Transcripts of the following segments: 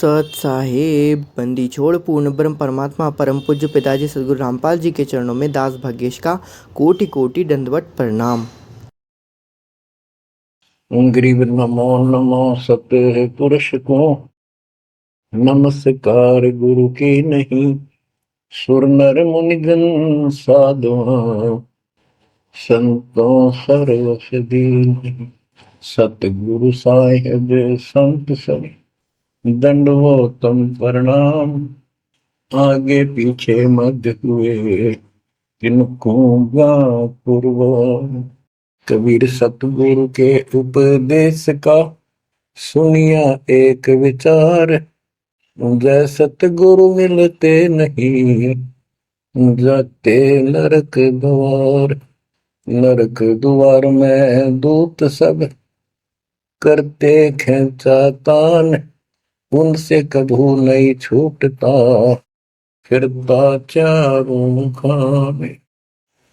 सत साहेब। बंदी छोड़ पूर्ण ब्रह्म परमात्मा परम पूज्य पिताजी सदगुरु रामपाल जी के चरणों में दास भाग्येश का कोटि कोटि दंडवत प्रणाम। गरीब नमो नमो सत्य पुरुष को नमस्कार गुरु की नहीं। सुर नर मुनिजन साधुआ संतों सर्वस दीन। सतगुरु साहेब संत सब दंडवतम प्रणाम। आगे पीछे मध्य हुए किनको पूर्व। कबीर सतगुरु के उपदेश का सुनिया एक विचार। जय सतगुरु मिलते नहीं जाते नरक द्वार। नरक द्वार में दूत सब करते खेचातान। उनसे कभू नहीं छूटता फिरता चारों खाने।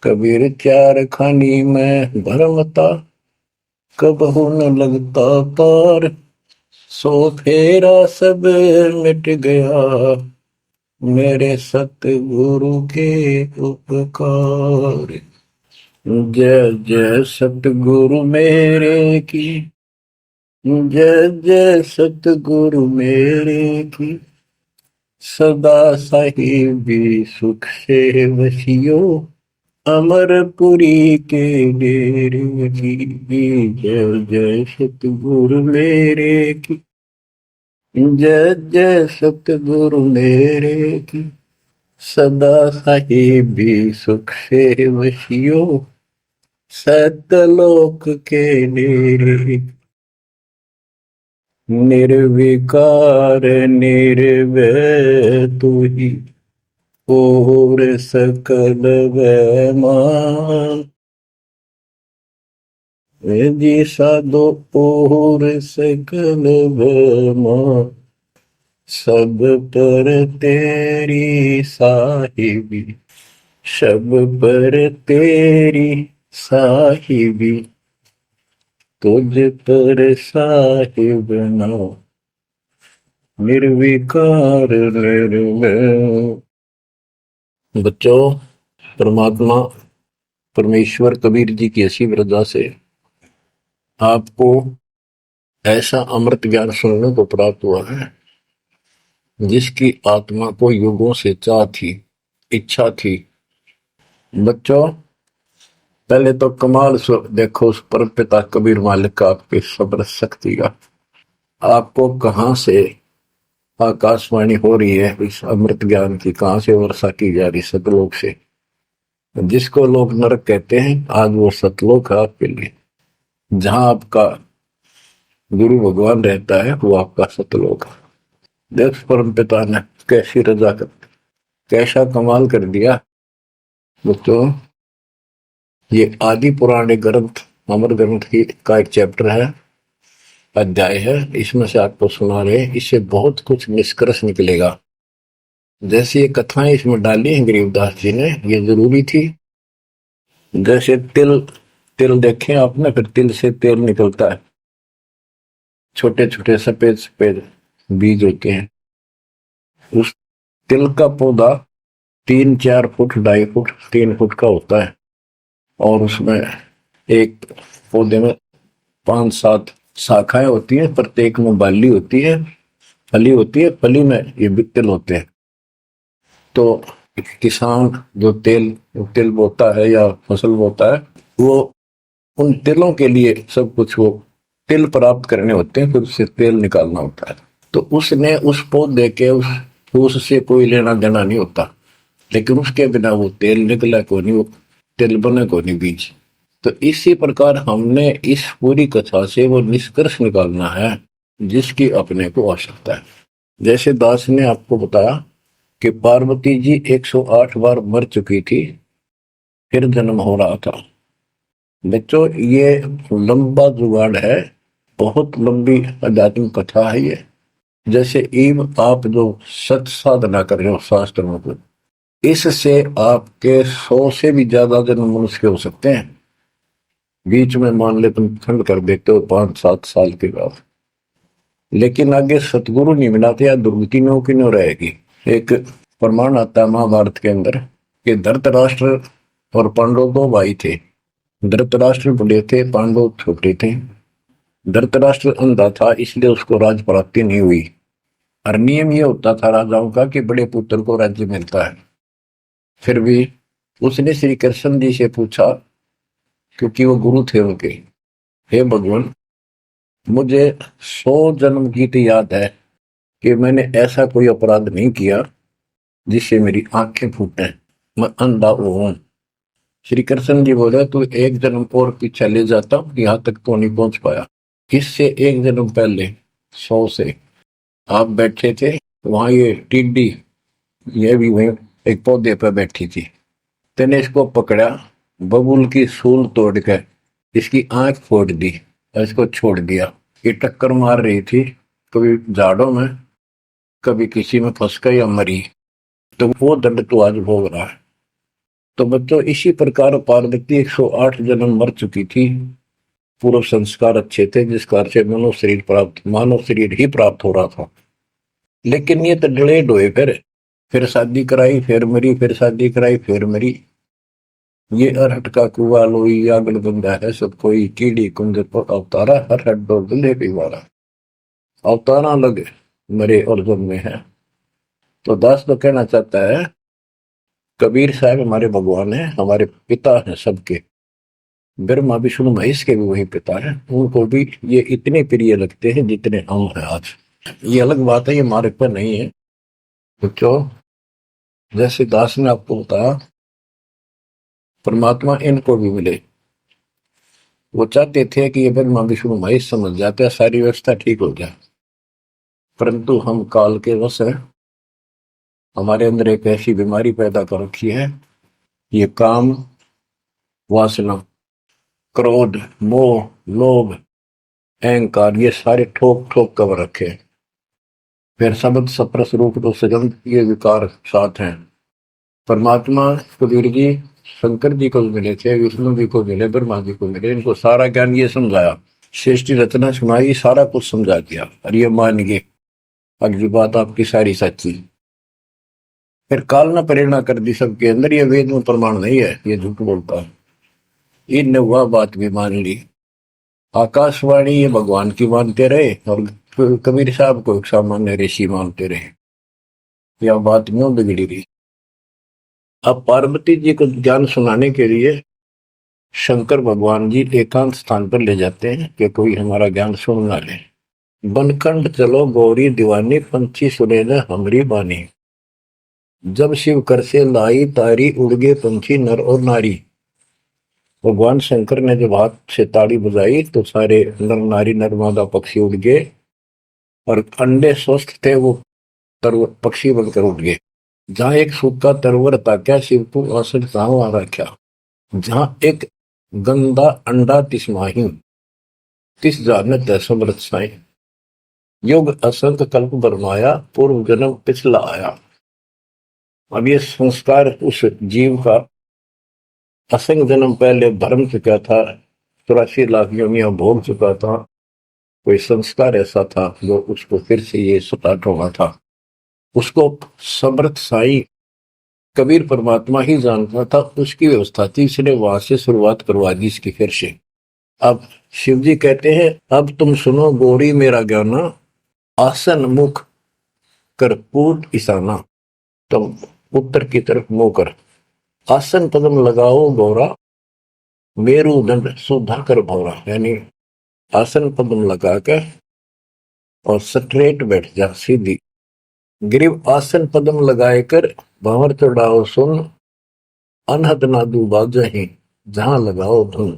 कबीर चार खानी में भरमता कबहू न लगता तार। सो फेरा सब मिट गया मेरे सतगुरु के उपकार। जय जय सतगुरु मेरे की। जय जय सतगुरु मेरे की। सदा साहिबी सुख से वसियो अमरपुरी के डेरे की। जय जय सतगुरु मेरे की। जय जय सतगुरु मेरे की। सदा साहिबी सुख से वसियो सतलोक के डेरे। निर्विकार निर्भय तू ही और सकल वैमान। जी साधो और सकल वैमान। सब पर तेरी साहिबी सब पर तेरी साहिबी। तुझ पर साहिब ना निर्विकार निर्भय। बच्चों, परमात्मा परमेश्वर कबीर जी की ऐसी वृद्धा से आपको ऐसा अमृत ज्ञान सुनने को प्राप्त हुआ है जिसकी आत्मा को युगों से चाह थी, इच्छा थी। बच्चों, पहले तो कमाल देखो उस परम पिता कबीर मालिक का आपके सब्र शक्ति का। आपको कहां से आकाशवाणी हो रही है इस अमृत ज्ञान की, कहां से वर्षा की जा रही सतलोक से। जिसको लोग नरक कहते हैं आज वो सतलोक है आपके लिए। जहां आपका गुरु भगवान रहता है वो आपका सतलोक है। देख परम पिता ने कैसी रजा कर, कैसा कमाल कर दिया। दोस्तों, ये आदि पुराने ग्रंथ अमर ग्रंथ की का एक चैप्टर है, अध्याय है। इसमें से आपको सुना रहे, इससे बहुत कुछ निष्कर्ष निकलेगा। जैसे ये कथाएं इसमें डाली हैं गरीबदास जी ने, ये जरूरी थी। जैसे तिल तिल देखें आपने, फिर तिल से तेल निकलता है। छोटे छोटे सफेद सफेद बीज होते हैं। उस तिल का पौधा 3-4 फुट 2.5 फुट 3 फुट का होता है और उसमें एक पौधे में 5-7 शाखाएं होती हैं। प्रत्येक में बाली होती है, फली होती है। फली में ये भी तिल होते हैं। तो किसान जो तिल बोता है या फसल बोता है, वो उन तिलों के लिए सब कुछ, वो तिल प्राप्त करने होते हैं, फिर उससे तेल निकालना होता है। तो उसने उस पौधे के उस फूस से कोई लेना देना नहीं होता, लेकिन उसके बिना वो तेल निकला को नहीं, वो तिल बने को नहीं बीज। तो इसी प्रकार हमने इस पूरी कथा से वो निष्कर्ष निकालना है जिसकी अपने को आवश्यकता है। जैसे दास ने आपको बताया कि पार्वती जी 108 बार मर चुकी थी, फिर जन्म हो रहा था। बच्चों, ये लंबा जुगाड़ है, बहुत लंबी आध्यात्मिक कथा है ये। जैसे ईव आप जो सत साधना कर रहे हो शास्त्र में, इससे आपके 100 से भी ज्यादा जन्म मनुष्य हो सकते हैं। बीच में मान ले तुम खंड कर देते हो 5-7 साल के बाद, लेकिन आगे सतगुरु नहीं मिलाते या दुर्गति नो की नो रहेगी। एक प्रमाण आता है महाभारत के अंदर कि धृतराष्ट्र और पांडव दो भाई थे। धृतराष्ट्र बड़े थे, पांडव छोटे थे। धृतराष्ट्र अंधा था, इसलिए उसको राज प्राप्ति नहीं हुई। और नियम ये होता था राजाओं का कि बड़े पुत्र को राज्य मिलता है। फिर भी उसने श्री कृष्ण जी से पूछा, क्योंकि वो गुरु थे उनके, हे भगवान, मुझे 100 जन्म की तो याद है कि मैंने ऐसा कोई अपराध नहीं किया जिससे मेरी आंखें फूटे, मैं अंधा हूं। श्री कृष्ण जी बोले, तू एक जन्म और पीछे ले जाता, यहां तक तो नहीं पहुंच पाया। इससे एक जन्म पहले 100 से आप बैठे थे, वहां ये टिड्डी, ये भी वहीं एक पौधे पर बैठी थी। तेने इसको पकड़ा, बबूल की सूल तोड़ कर इसकी आंख फोड़ दी और इसको छोड़ दिया। ये टक्कर मार रही थी, कभी झाड़ों में, कभी किसी में फंस कर या मरी, तो वो दंड तो आज भोग रहा है। तो बच्चों, इसी प्रकार पार्वती 108 जन्म मर चुकी थी। पूर्व संस्कार अच्छे थे, जिस कारण से मानव शरीर ही प्राप्त हो रहा था। लेकिन ये तो डिलेड हुए, फिर शादी कराई, फिर मरी, फिर शादी कराई, फिर मरी। ये अरहट का कुआ लोई आगल बंदा है सब कोई, कीड़ी कुंज पर अवतारा, हर हट डोल ले पिवारा। अवतारा लग मरे और जन्मे हैं। तो दास तो कहना चाहता है, कबीर साहब हमारे भगवान है, हमारे पिता हैं सबके। ब्रह्मा विष्णु महेश के भी वही पिता है, उनको भी ये इतने प्रिय लगते हैं जितने हम हैं आज। ये अलग बात है, ये मार्ग पर नहीं है बच्चों। जैसे दास ने आपको बताया, परमात्मा इनको भी मिले। वो चाहते थे कि ये ब्रह्मा विष्णु महेश समझ जाते, सारी व्यवस्था ठीक हो जाए, परंतु हम काल के वश हैं। हमारे अंदर एक ऐसी बीमारी पैदा कर रखी है, ये काम, वासना, क्रोध, मोह, लोभ, अहंकार, ये सारे ठोक ठोक कर रखे। फिर शब्द सप्रस रूप तो सगंध, ये विकार साथ हैं। परमात्मा कबीर जी शंकर जी को मिले थे, विष्णु जी को मिले, ब्रह्मा जी को मिले, इनको सारा ज्ञान ये समझाया, श्रेष्ठी रचना सुनाई, सारा कुछ समझा दिया और ये मान गए अगली बात आपकी सारी सच्ची। फिर काल ने प्रेरणा कर दी सबके अंदर, ये वेद में प्रमाण नहीं है, ये झूठ बोलता है। इनने वह बात भी मान ली। आकाशवाणी ये भगवान की मानते रहे और कबीर साहब को एक सामान्य ऋषि मानते रहे। यह बात क्यों बिगड़ी रही। अब पार्वती जी को ज्ञान सुनाने के लिए शंकर भगवान जी एकांत स्थान पर ले जाते हैं कि कोई हमारा ज्ञान सुन ना ले। बनखंड चलो गौरी दीवानी, पंछी सुने न हमरी बानी। जब शिव कर से लाई तारी, उड़ गए पंछी नर और नारी। भगवान शंकर ने जब हाथ से ताड़ी बजाई तो सारे नर नारी नरमादा पक्षी उड़ गए और अंडे स्वस्थ थे वो पक्षी बनकर उड़ गए। जहां एक सूखा तरवर था, क्या शिव को आसन कहां आ रखा। जहां एक गंदा अंडा तिस्माही, तिस जानत समृत साई। युग असंत कल्प बरमाया, पूर्व जन्म पिछला आया। अब ये संस्कार उस जीव का असंग जन्म पहले भरम चुका था, 84 लाख योनियां भोग चुका था। कोई संस्कार ऐसा था जो उसको फिर से ये स्टार्ट होना था। उसको समर्थ साई कबीर परमात्मा ही जानता था, उसकी व्यवस्था थी, इसने वहां से शुरुआत करवा दी इसकी फिर से। अब शिव जी कहते हैं, अब तुम सुनो गौरी मेरा ज्ञाना, आसन मुख कर पूर्व ईशाना। तुम उत्तर की तरफ मुंह कर, आसन पदम लगाओ गौरा, मेरुदंड सुधा कर भौरा। यानी आसन पदम लगाकर और स्ट्रेट बैठ जा सीधी। ग्रीव आसन पदम लगाए कर भंवर चढ़ाओ सुन, अनहद नादू बाजही जहां लगाओ धुन।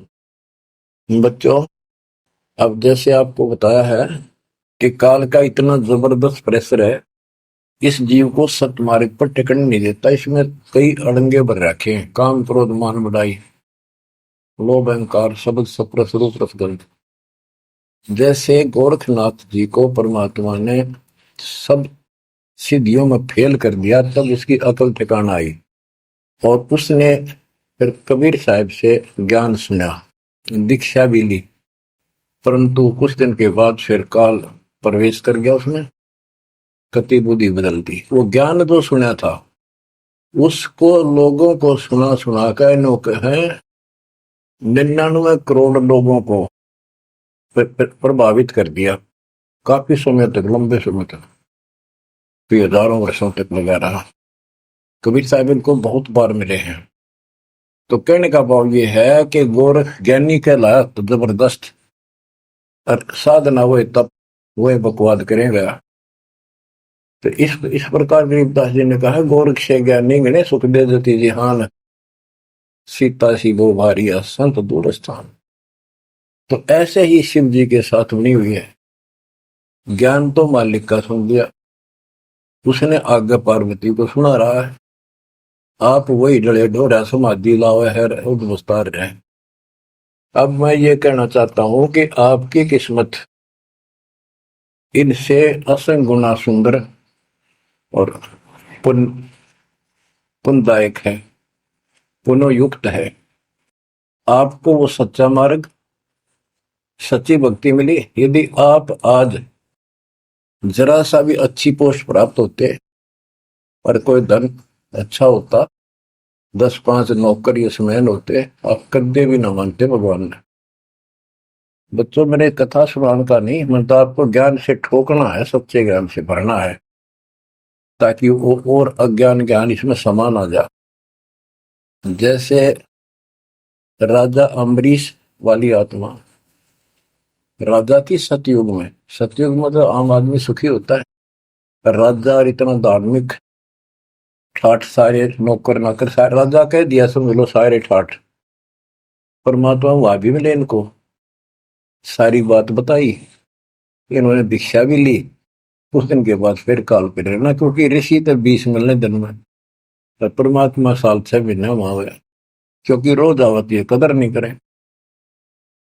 बच्चों, अब जैसे आपको बताया है कि काल का इतना जबरदस्त प्रेशर है, इस जीव को सत्य मार्ग पर टिकने नहीं देता। इसमें कई अड़ंगे भर रखे हैं, काम क्रोध मान बढ़ाई, लोभ अहंकार, शब्द सप्रस रूप रसगंध। जैसे गोरखनाथ जी को परमात्मा ने सब सिद्धियों में फेल कर दिया, तब उसकी अकल ठिकाना आई और उसने फिर कबीर साहब से ज्ञान सुना, दीक्षा भी ली। परंतु कुछ दिन के बाद फिर काल प्रवेश कर गया उसमें, कति बुद्धि बदल दी। वो ज्ञान जो सुना था उसको लोगों को सुना सुना कर है 99 करोड़ लोगों को प्रभावित कर दिया। काफी समय तक, लंबे समय तक, फिर हजारों वर्षों तक लगा रहा। कबीर साहब इनको बहुत बार मिले हैं। तो कहने का भाव ये है कि गोरख ज्ञानी कहलाया तो जबरदस्त, और साधना हुए तब वह बकवाद करेगा। तो इस प्रकार गरीबदास जी ने कहा, गोरख से ज्ञानी गणे सुख दे देती जिहान, सीता सी वो भारी संत दूर स्थान। तो ऐसे ही शिव जी के साथ बनी हुई है। ज्ञान तो मालिक का सुन लिया, उसने आगे पार्वती को सुना रहा है। आप वही डले डोरा समाधि लाओ है उद्वस्तार रहे। अब मैं ये कहना चाहता हूं कि आपकी किस्मत इनसे असंग गुना सुंदर और पुण्यदायक है, पुनोयुक्त है। आपको वो सच्चा मार्ग, सच्ची भक्ति मिली। यदि आप आज जरा सा भी अच्छी पोस्ट प्राप्त होते और कोई धन अच्छा होता, 10-5 नौकर यशमैन होते, आप कदे भी न मानते भगवान ने। बच्चों, मैंने कथा सुनाने का नहीं, मैं तो आपको ज्ञान से ठोकना है, सच्चे ज्ञान से भरना है, ताकि वो और अज्ञान ज्ञान इसमें समा ना जाए। जैसे राजा अम्बरीश वाली आत्मा राजा की सतयुग में, सतयुग में तो आम आदमी सुखी होता है। राजा और इतना धार्मिक, ठाठ सारे नौकर नाकर सारे, राजा कह दिया समझ लो सारे ठाठ। परमात्मा वहां भी मिले इनको, सारी बात बताई, इन्होंने दीक्षा भी ली। कुछ दिन के बाद फिर काल पे रहना, क्योंकि ऋषि तो 20 मिलने दिन में, तो परमात्मा साल 6 महीने वहां गया, क्योंकि रोज आवती है, कदर नहीं करे।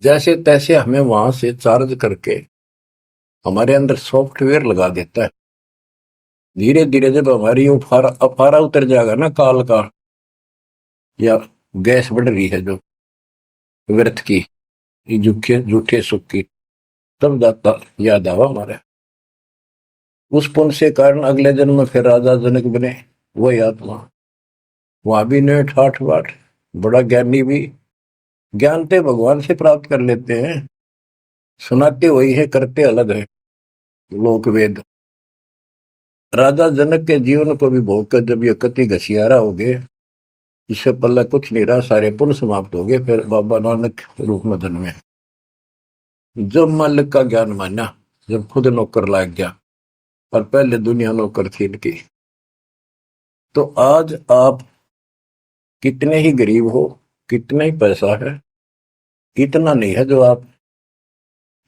जैसे तैसे हमें वहां से चार्ज करके हमारे अंदर सॉफ्टवेयर लगा देता है। धीरे धीरे जब हमारी अफारा उतर जाएगा ना काल का, या गैस बढ़ रही है जो व्यर्थ की, झूठे झूठे सुख की, तब जाता याद आवा हमारे। उस पुण्य से कारण अगले जन्म में फिर राजा जनक बने, वही आत्मा। वहां भी ने ठाठ बाट, बड़ा ज्ञानी भी, ज्ञानते भगवान से प्राप्त कर लेते हैं, सुनाते वही है, करते अलग है। लोक वेद। राजा जनक के जीवन को भी भोग कर जब ये कति घसियारा हो गए, इससे पल्ला कुछ नहीं रहा, सारे पुण्य समाप्त हो गए, फिर बाबा नानक रूप में जन्मे। जब मालिक का ज्ञान माना, जब खुद नौकर लाग गया, और पहले दुनिया नौकर थी इनकी। तो आज आप कितने ही गरीब हो, कितना ही पैसा है, इतना नहीं है जो आप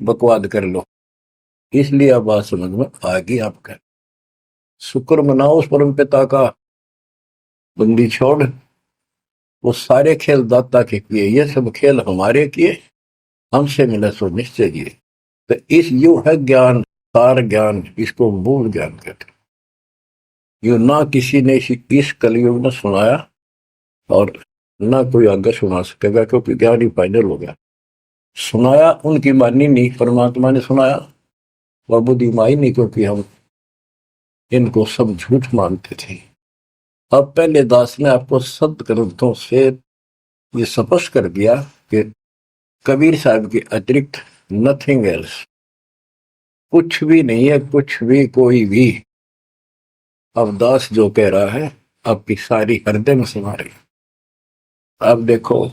बकवाद कर लो। इसलिए अब बात समझ में आ गई आपका। शुक्र मनाओ उस परम पिता का, बंदी छोड़। वो सारे खेल दाता के किए, ये सब खेल हमारे किए, हमसे मिले सो निश्चय किए। तो इस यू है ज्ञान, सार ज्ञान, इसको मूल ज्ञान कहते। यू ना किसी ने इस कलयुग में सुनाया, और ना कोई आगे सुना सकेगा, क्योंकि ज्ञान ही फाइनल हो गया। सुनाया उनकी मानी नहीं, परमात्मा ने सुनाया, और बुद्धि माई नहीं, क्योंकि हम इनको सब झूठ मानते थे। अब पहले दास ने आपको सद ग्रंथों से ये स्पष्ट कर दिया कि कबीर साहब के अतिरिक्त नथिंग एल्स, कुछ भी नहीं है, कुछ भी, कोई भी। अब दास जो कह रहा है आपकी सारी हृदय में समा रही। अब देखो,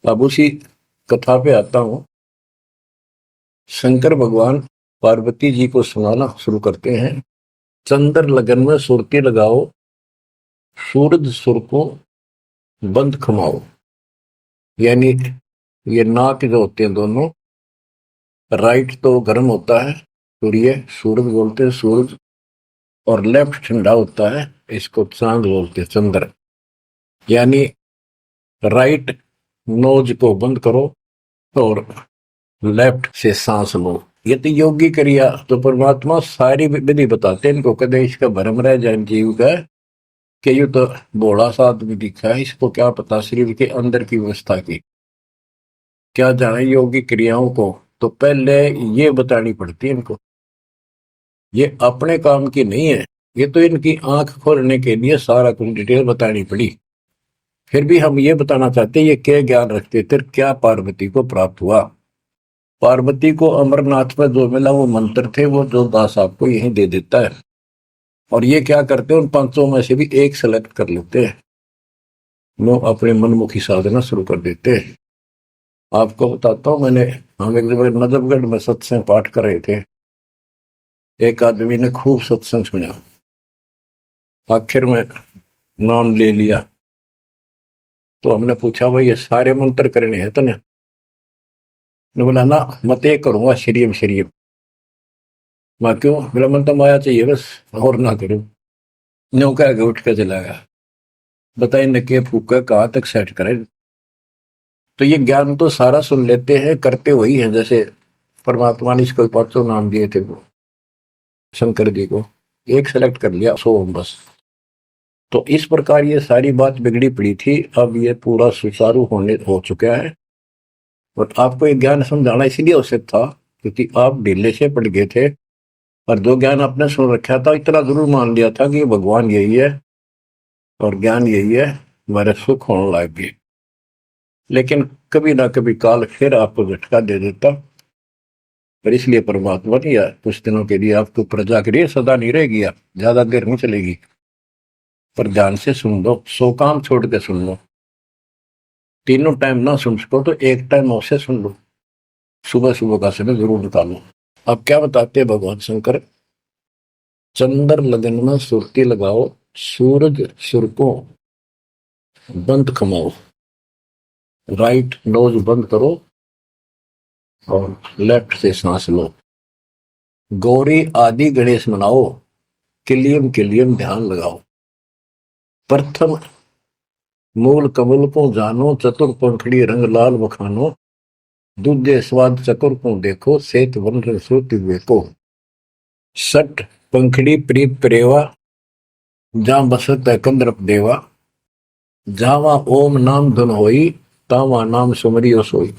अब उसी कथा पे आता हूं। शंकर भगवान पार्वती जी को सुनाना शुरू करते हैं। चंद्र लगन में सुरती लगाओ, सूरज सुर को बंद खमाओ। यानी ये नाक जो होते हैं दोनों, राइट तो गर्म होता है, सूर्य, सूरज बोलते हैं सूरज, और लेफ्ट ठंडा होता है, इसको चांद बोलते हैं चंद्र। यानी राइट नोज को बंद करो और लेफ्ट से सांस लो। ये तो योगी क्रिया। तो परमात्मा सारी विधि बताते हैं इनको, कदे इसका भरम रह जाए जीव का कि यू तो भोला सा आदमी दिखा है, इसको क्या पता शरीर के अंदर की व्यवस्था की। क्या जाने योगी क्रियाओं को तो पहले ये बतानी पड़ती है इनको, ये अपने काम की नहीं है, ये तो इनकी आंख खोलने के लिए सारा कुछ डिटेल बतानी पड़ी। फिर भी हम ये बताना चाहते हैं ये क्या ज्ञान रखते थे, क्या पार्वती को प्राप्त हुआ। पार्वती को अमरनाथ में जो मिला वो मंत्र थे, वो जो दास आपको यही दे देता है। और ये क्या करते हैं, उन पांचों में से भी एक सेलेक्ट कर लेते हैं, वो अपने मनमुखी साधना शुरू कर देते हैं। आपको बताता हूँ, हम एक जगह नजफगढ़ में सत्संग पाठ कर रहे थे, एक आदमी ने खूब सत्संग सुना, आखिर में नाम ले लिया। तो हमने पूछा भाई ये सारे मंत्र करने हैं तो ने बोला ना, मत एक करूंगा श्रीम श्रीम। मैं क्यों, मेरा मन तो माया चाहिए बस, और ना करूं। न्यू कह के उठ के चला गया। बताइए न के फूका कहाँ तक सेट करे। तो ये ज्ञान तो सारा सुन लेते हैं, करते वही है। जैसे परमात्मा ने इसको पांचों नाम दिए थे, वो शंकर जी को एक सेलेक्ट कर लिया, सो बस। तो इस प्रकार ये सारी बात बिगड़ी पड़ी थी, अब ये पूरा सुचारू हो चुका है। और आपको ये ज्ञान समझाना इसलिए आवश्यक था क्योंकि आप ढीले से पड़ गए थे, और जो ज्ञान आपने सुन रखा था इतना जरूर मान लिया था कि भगवान यही है और ज्ञान यही है, हमारे सुख होने लग गए। लेकिन कभी ना कभी काल फिर आपको झटका दे देता, पर इसलिए परमात्मा ने यार कुछ दिनों के लिए आपको प्रजा के लिए सदा नहीं रहेगी, आप ज्यादा देर नहीं चलेगी, पर ध्यान से सुन लो, 100 काम छोड़ के सुन लो। तीनों टाइम ना सुन सको तो एक टाइम अवश्य सुन लो, सुबह सुबह का समय जरूर निकालो। अब क्या बताते हैं भगवान शंकर, चंद्र लगन में सुरती लगाओ, सूरज सुर को बंद कमाओ, राइट नोज बंद करो और लेफ्ट से सांस लो, गौरी आदि गणेश मनाओ, किलियम किलियम ध्यान लगाओ, प्रथम मूल कमल को जानो, चतुर पंखड़ी रंग लाल बखानो, दूजे स्वाद चकुर को देखो, सेत वन श्रुति देखो, सट पंखड़ी प्रीत प्रेवा, जहां बसत है कंद्रप देवा, जावा ओम नाम धुन होई, तावा नाम सुमरियो सोई।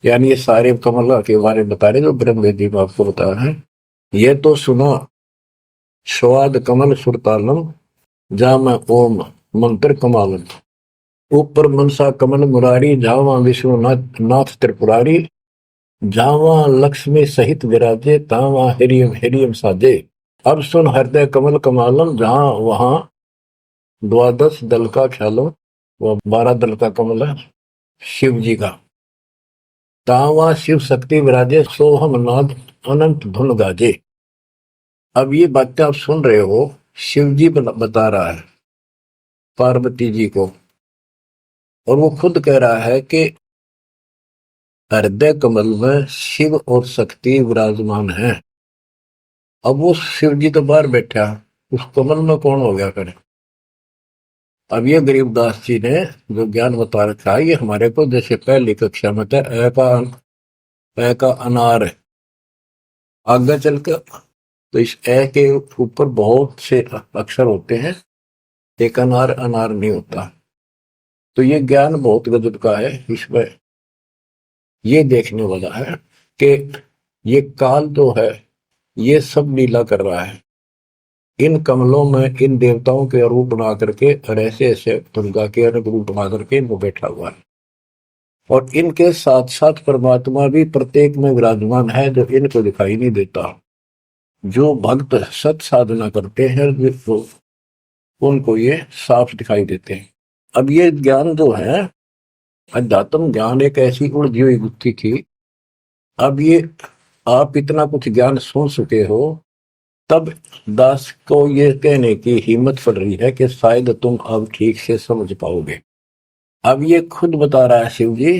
यानी ये सारे कमल के बारे में बता रहे जो ब्रह्म वेदी में आपको बता रहे हैं। ये तो सुनो, स्वाद कमल सुरतालम, जा मैं ओम मंत्र कमालन, ऊपर मनसा कमल मुरारी, जावा विश्वनाथ नाथ त्रिपुरारी, जावा लक्ष्मी सहित विराजे, तावा हिरियम हिरियम साजे। अब सुन हृदय कमल कमालम, जहां वहां 12 दल का ख्यालो, वो 12 दल का कमल है शिव जी का, तावा शिव शक्ति विराजे, सोहम नाद अनंत धुन गाजे। अब ये बातें आप सुन रहे हो, शिव जी बता रहा है पार्वती जी को, और वो खुद कह रहा है कि हृदय कमल में शिव और शक्ति विराजमान है। अब वो शिव जी तो बाहर बैठा, उस कमल में कौन हो गया करे। अब ये गरीबदास जी ने जो ज्ञान बता रखा है, ये हमारे को जैसे पहली कक्षा में था, ए का अनार है, आगे चलकर तो इस ए के ऊपर बहुत से अक्षर होते हैं, एक अनार अनार नहीं होता। तो ये ज्ञान बहुत गजब का है। इसमें ये देखने वाला है कि ये काल जो है ये सब लीला कर रहा है, इन कमलों में इन देवताओं के रूप बना करके और ऐसे ऐसे दुर्गा के अलग रूप बना करके इनको बैठा हुआ है, और इनके साथ साथ परमात्मा भी प्रत्येक में विराजमान है जो इनको दिखाई नहीं देता। जो भक्त सत साधना करते हैं उनको ये साफ दिखाई देते हैं। अब ये ज्ञान जो है, अध्यात्म ज्ञान एक ऐसी उलझी हुई गुत्थी थी। अब ये आप इतना कुछ ज्ञान सुन चुके हो, तब दास को ये कहने की हिम्मत पड़ रही है कि शायद तुम अब ठीक से समझ पाओगे। अब ये खुद बता रहा है शिव जी,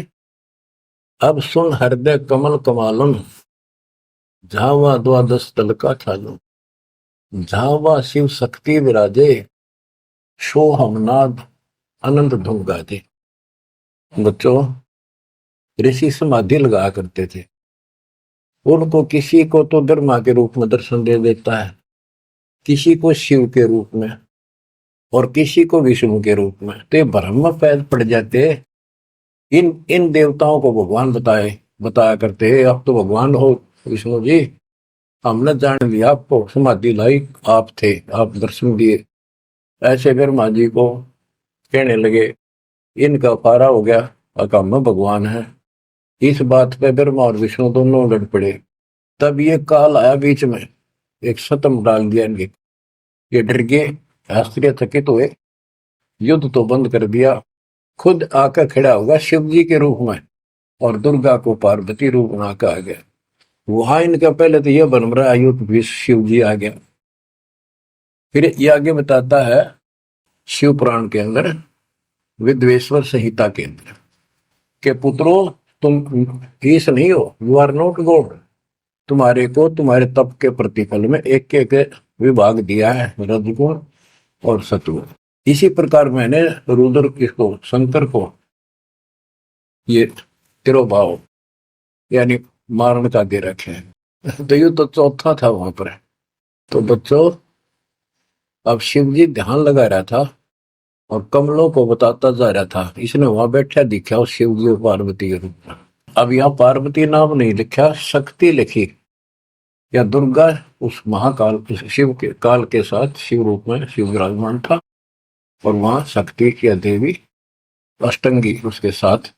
अब सुन हृदय कमल कमालम, झावा 12 दल का ख्यालम, झावा शिव शक्ति विराजे, सोहम नाद अनंत धुन गाजे। बच्चों, ऋषि समाधि लगा करते थे, उनको किसी को तो ब्रह्मा के रूप में दर्शन दे देता है, किसी को शिव के रूप में, और किसी को विष्णु के रूप में। तो ये भ्रम में पैद पड़ जाते, इन इन देवताओं को भगवान बताए बताया करते हैं, आप तो भगवान हो विष्णु जी, हमने जान लिया आपको, समाधि लाई आप थे, आप दर्शन दिए। ऐसे ब्रह्मा जी को कहने लगे, इनका पारा हो गया, अका में भगवान है। इस बात पे ब्रह्मा और विष्णु दोनों लड़ पड़े। तब ये काल आया बीच में, एक शतम डाल दिया इनके। ये डर गए, आश्चर्यचकित हुए, युद्ध तो बंद कर दिया, खुद आकर खड़ा होगा शिव जी के रूप में, और दुर्गा को पार्वती रूप में आकर आ गया। वहां इनका पहले तो यह बन रहा है युद्ध भी शिव जी आ गया। फिर ये आगे बताता है शिव पुराण के अंदर, विद्वेश्वर संहिता के अंदर, के पुत्रों तुम ईश नहीं हो, यू आर नॉट गॉड। तुम्हारे को तुम्हारे तप के प्रतिफल में एक एक विभाग दिया है, रजगुण और सत्वगुण। इसी प्रकार मैंने रुद्र इसको, शंकर को, ये तिरोभाव यानी मारण का दे रखे हैं। तो ये तो चौथा था वहां पर। तो बच्चों, अब शिव जी ध्यान लगा रहा था और कमलों को बताता जा रहा था। इसने वहां बैठा दिखा उस शिव जी पार्वती के रूप में। अब यहाँ पार्वती नाम नहीं लिखा, शक्ति लिखी, या दुर्गा उस महाकाल शिव के काल के साथ शिव रूप में शिव विराजमान था, और वहां शक्ति की देवी अष्टंगी उसके साथ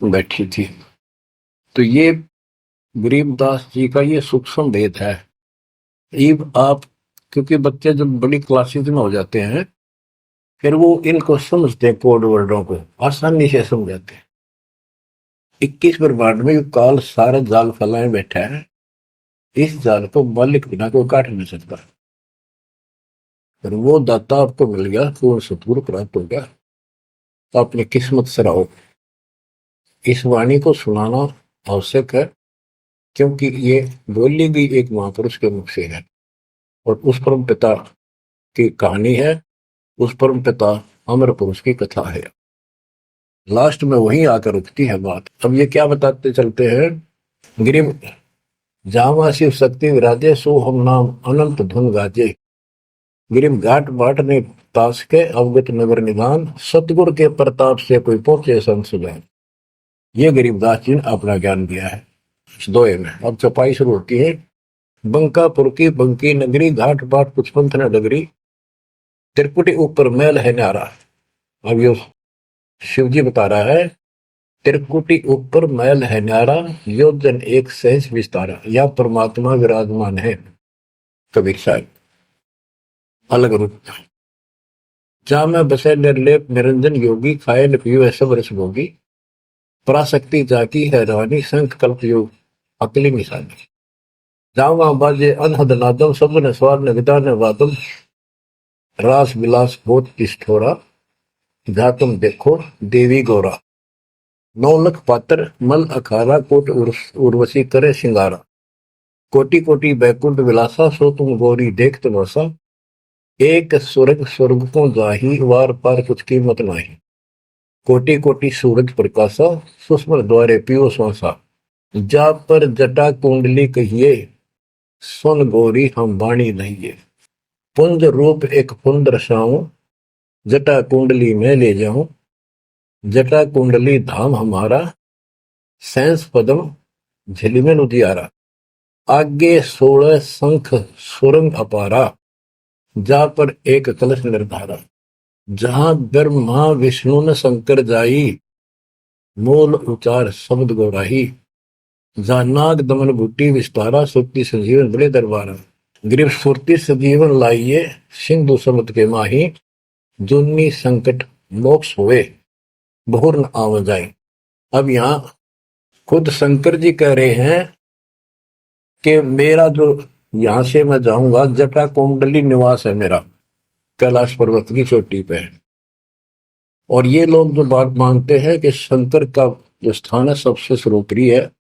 बैठी थी। तो ये गरीबदास जी का ये सूक्ष्म भेद है। इब आप, क्योंकि बच्चे जब बड़ी क्लासेस में हो जाते हैं, फिर वो इनको समझते हैं, कोड वर्डों को आसानी से समझाते हैं। 21 ब्रह्मांड में काल सारा जाल फैलाए बैठा है, इस जाल को मालिक बिना कोई काट नहीं सकता। फिर वो दाता आपको मिल गया, पूर्ण सतगुरु प्राप्त हो गया, तो अपनी किस्मत से रहो। इस वाणी को सुनाना आवश्यक है, क्योंकि ये बोली गई एक महापुरुष के मुख से है, और उस परम पिता की कहानी है, उस परम पिता अमर पुरुष की कथा है। लास्ट में वहीं आकर रुकती है बात। अब ये क्या बताते चलते हैं, गिरिम जावा शिव शक्ति विराजे, सो हम नाम अनंत धुन गाजे। गिरिम घाट बाट ने ताश के, अवगत नगर निदान, सतगुरु के प्रताप से कोई पहुंचे संसुदान। ये गरीबदास जी ने अपना ज्ञान दिया है इस दोहे में। अब चौपाई शुरू होती है, बंकापुर की बंकी नगरी, घाट बाट कुछ पंथ न डगरी, त्रिकुटी ऊपर महल है न्यारा। अब ये शिव जी बता रहा है, त्रिकुटी ऊपर महल है न्यारा, योजन एक सहज विस्तारा। या परमात्मा विराजमान है, कबीर साहब अलग रूप। जा में बसे निर्लेप निरंजन योगी, खाए न पियो ऐसा वर्ष भोगी, पराशक्ति जाकी है रानी, संख कल्प योग अकली निशानी। जावा बाजे अनहद नादम, सब ने स्वार न विदा न वादम, रास विलास बहुत ठोरा, जा तुम देखो देवी गौरा। 9 लख पात्र मल अखारा, कोट उर्वशी करे सिंगारा, कोटि कोटि बैकुंठ विलासा, सो तुम गौरी देख तमाशा, एक स्वर्ग स्वर्ग को जाही, वार पार कुछ कीमत नाही, कोटि कोटि सूरज प्रकाशा, सुस्मर द्वारे पियो श्वासा, जा पर जटा कुंडली कहिए, सुन गौरी हम बाणी नहिए, पुंज रूप एक पुंज रसाऊं, जटा कुंडली में ले जाऊं, जटा कुंडली धाम हमारा, सैंस पदम झिलमिल उजियारा, आगे 16 शंख सुरंग अपारा, जा पर एक कलश निर्धारा, जहां ब्रह्मा विष्णु न शंकर जाई, मूल उचार शब्द गौराही, जहां नाग दमन बूटी विस्तारा, सुक्ति संजीवन बड़े दरबारा, ग्रीव सुरती संजीवन लाइए, सिंधु समुद्र के माही, जुन्नी संकट मोक्ष हुए, बहुर न आव जाए। अब यहाँ खुद शंकर जी कह रहे हैं कि मेरा जो यहां से मैं जाऊंगा, जटा कुंडली निवास है मेरा, कैलाश पर्वत की चोटी पे है। और ये लोग जो बात मानते हैं कि शंकर का जो स्थान है सबसे सर्वोपरि है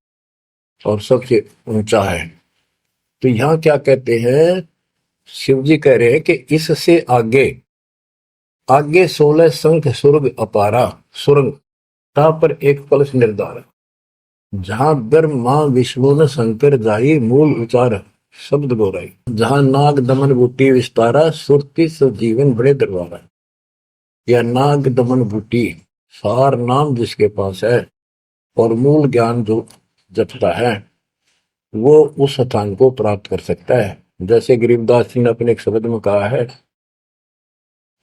और सबसे ऊंचा है, तो यहाँ क्या कहते हैं, शिव जी कह रहे हैं कि इससे आगे आगे 16 शंख सुरग अपारा, सुरंग ता पर एक कलश निर्धारा, जहां ब्रह्मा विष्णु न शंकर जाई, मूल उचार शब्द गौराई, जहां नाग दमन बूटी विस्तारा, सुरती सजीवन बड़े दरबारा। या नाग दमन बूटी, सार नाम जिसके पास है और मूल ज्ञान जो जपता है वो उस स्थान को प्राप्त कर सकता है। जैसे गरीबदास जी ने अपने एक शब्द में कहा है,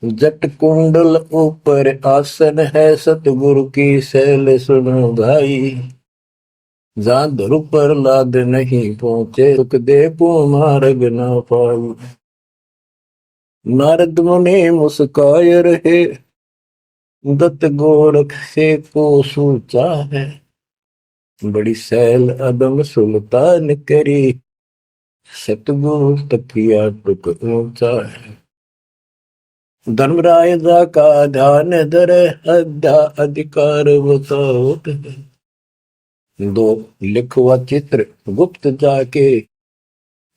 जट कुंडल ऊपर आसन है, सतगुरु की सैल सुनो भाई, जहाँ ध्रुव पर लाद नहीं पहुंचे, सुख दे मार्ग ना पाई। नारद मुनि मुस्काए रहे, दत्त गोरख से को सूचा है, बड़ी सैल अदम सुल्तान करी, सतगुरु तकिया टुक ऊंचा है। धर्मराय जा का ध्यान धरे, अध्या अधिकार बताओ, दो लिखवा चित्र गुप्त जाके,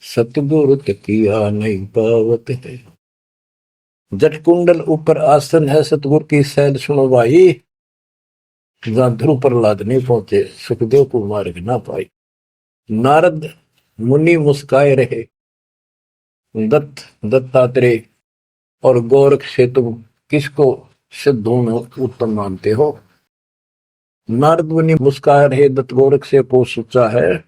सतगुरु तकिया नहीं पावत है। जट कुंडल ऊपर आसन है, सतगुरु की सैल सुनो भाई, जहां ध्रुव प्रहलाद नहीं पहुंचे, सुखदेव को मार्ग ना पाई। नारद मुनि मुस्काए रहे, दत्तात्रेय और गोरख से तुम किसको सिद्धों में उत्तम मानते हो? नारद मुनि मुस्काए रहे, दत्त गोरख से पोष ऊंचा है,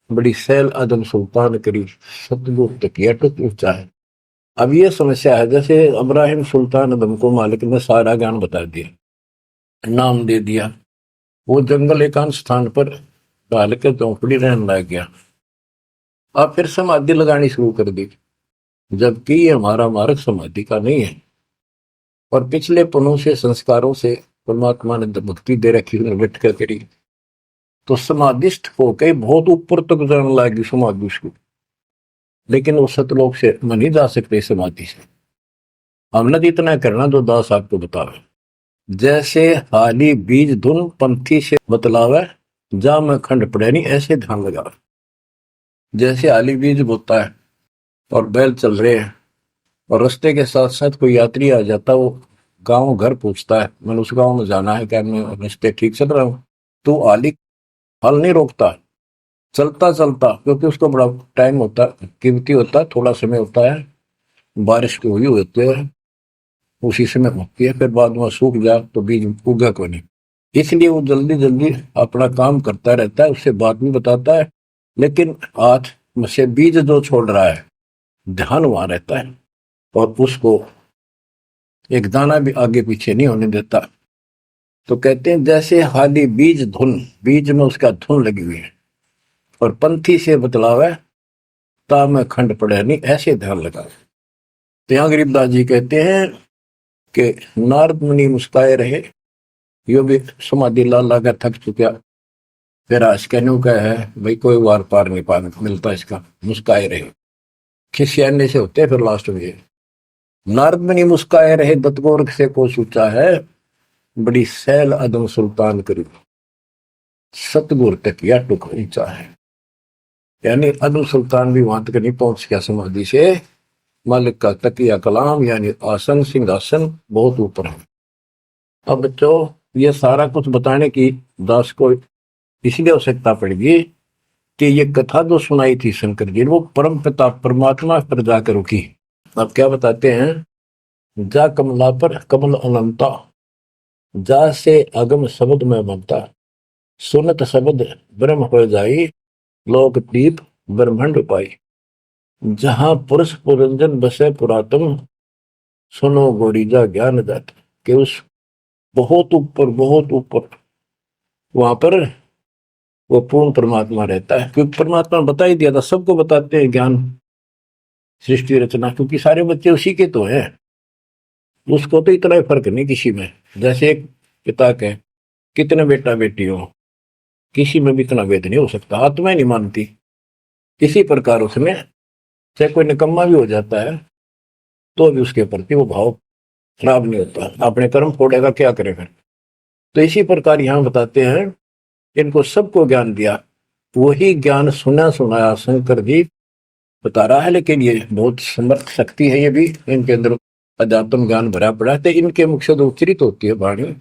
बड़ी सैल आदम सुल्तान करी, सतगुरु तकिया टुक ऊंचा है। अब ये समस्या है, जैसे इब्राहिम सुल्तान आदम को मालिक ने सारा ज्ञान बता दिया, नाम दे दिया, वो जंगल एकांत स्थान पर डाल के झोंपड़ी रहने लग गया। अब फिर समाधि लगानी शुरू कर दी, जबकि ये हमारा मार्ग समाधि का नहीं है, और पिछले पनों से संस्कारों से परमात्मा ने भक्ति दे रखी, बैठ कर करी, तो समाधिस्थ होके बहुत ऊपर तक जाने लगी समाधि उसको, लेकिन वो सतलोक से मन नहीं जा सकते समाधि से। हमने तो इतना करना जो दास आपको बतावे, जैसे हाली बीज धुन पंथी से बतलावे, जा में खंड पड़े नहीं, ऐसे ध्यान लगा। जैसे हाली बीज बोता है और बैल चल रहे हैं, और रास्ते के साथ साथ कोई यात्री आ जाता, वो गांव घर पूछता है, मैंने उस गांव में जाना है, क्या मैं रास्ते ठीक चल रहा हूँ? तो आली हल नहीं रोकता, चलता चलता, क्योंकि उसको बड़ा टाइम होता है, कीमती होता है, थोड़ा समय होता है, बारिश की हुई होती है, उसी समय होती है, फिर बाद में सूख जाए तो बीज उगा को नहीं, इसलिए वो जल्दी जल्दी अपना काम करता रहता है, उससे बात भी बताता है, लेकिन हाथ से बीज जो छोड़ रहा है ध्यान वहां रहता है, और उसको एक दाना भी आगे पीछे नहीं होने देता। तो कहते हैं जैसे हाली बीज धुन, बीज में उसका धुन लगी हुई है, और पंथी से बतलावे, ता में खंड पड़े नहीं, ऐसे ध्यान लगा। तो यहाँ गरीबदास जी कहते हैं कि नारद मुनि मुस्काए रहे, यो भी समाधि ला ला कर थक चुका, फिर आज कहने का है भाई कोई वार पार नहीं पा मिलता इसका, मुस्काए रहे, खिसियाने से होते फिर लास्ट में। नारद मुनि मुस्काए रहे, दत्त गोरख से को सूचा है, बड़ी सैल अदम सुल्तान करी, सतगुरु तकिया टुक ऊंचा है। यानी अदम सुल्तान भी वहां तक नहीं पहुंच गया समाधि से, मालिक का तकिया कलाम यानी आसन सिंहासन बहुत ऊपर है। अब बच्चों ये सारा कुछ बताने की दास को इसलिए आवश्यकता पड़ेगी कि ये कथा जो सुनाई थी शंकर जी, वो परम पिता परमात्मा पर जाकर रुकी। अब क्या बताते हैं, जा कमला पर कमल अनंता, जा से अगम शब्द में ममता, सुनत शब्द ब्रह्म हो जाई, लोक दीप ब्रह्मंड पाई, जहां पुरुष पुरंजन बसे पुरातन, सुनो गोरीजा ज्ञान जात, कि उस बहुत ऊपर वहां पर वो पूर्ण परमात्मा रहता है, क्योंकि परमात्मा बता ही दिया था, सबको बताते हैं ज्ञान सृष्टि रचना, क्योंकि सारे बच्चे उसी के तो हैं, उसको तो इतना ही फर्क नहीं किसी में। जैसे एक पिता के कितने बेटा बेटी हो, किसी में भी इतना भेद नहीं हो सकता, आत्मा नहीं मानती। इसी प्रकार उसमें चाहे कोई निकम्मा भी हो जाता है तो भी उसके प्रति वो भाव खराब नहीं होता, अपने कर्म फोड़ेगा क्या करे फिर। तो इसी प्रकार यहाँ बताते हैं, इनको सबको ज्ञान दिया, वही ज्ञान सुना सुनाया शंकर जी बता रहा है, लेकिन ये बहुत समर्थ शक्ति है, ये भी इनके अंदर अध्यात्म ज्ञान भरा पड़ा है, तो इनके मुख से जो उच्चरित होती है वाणी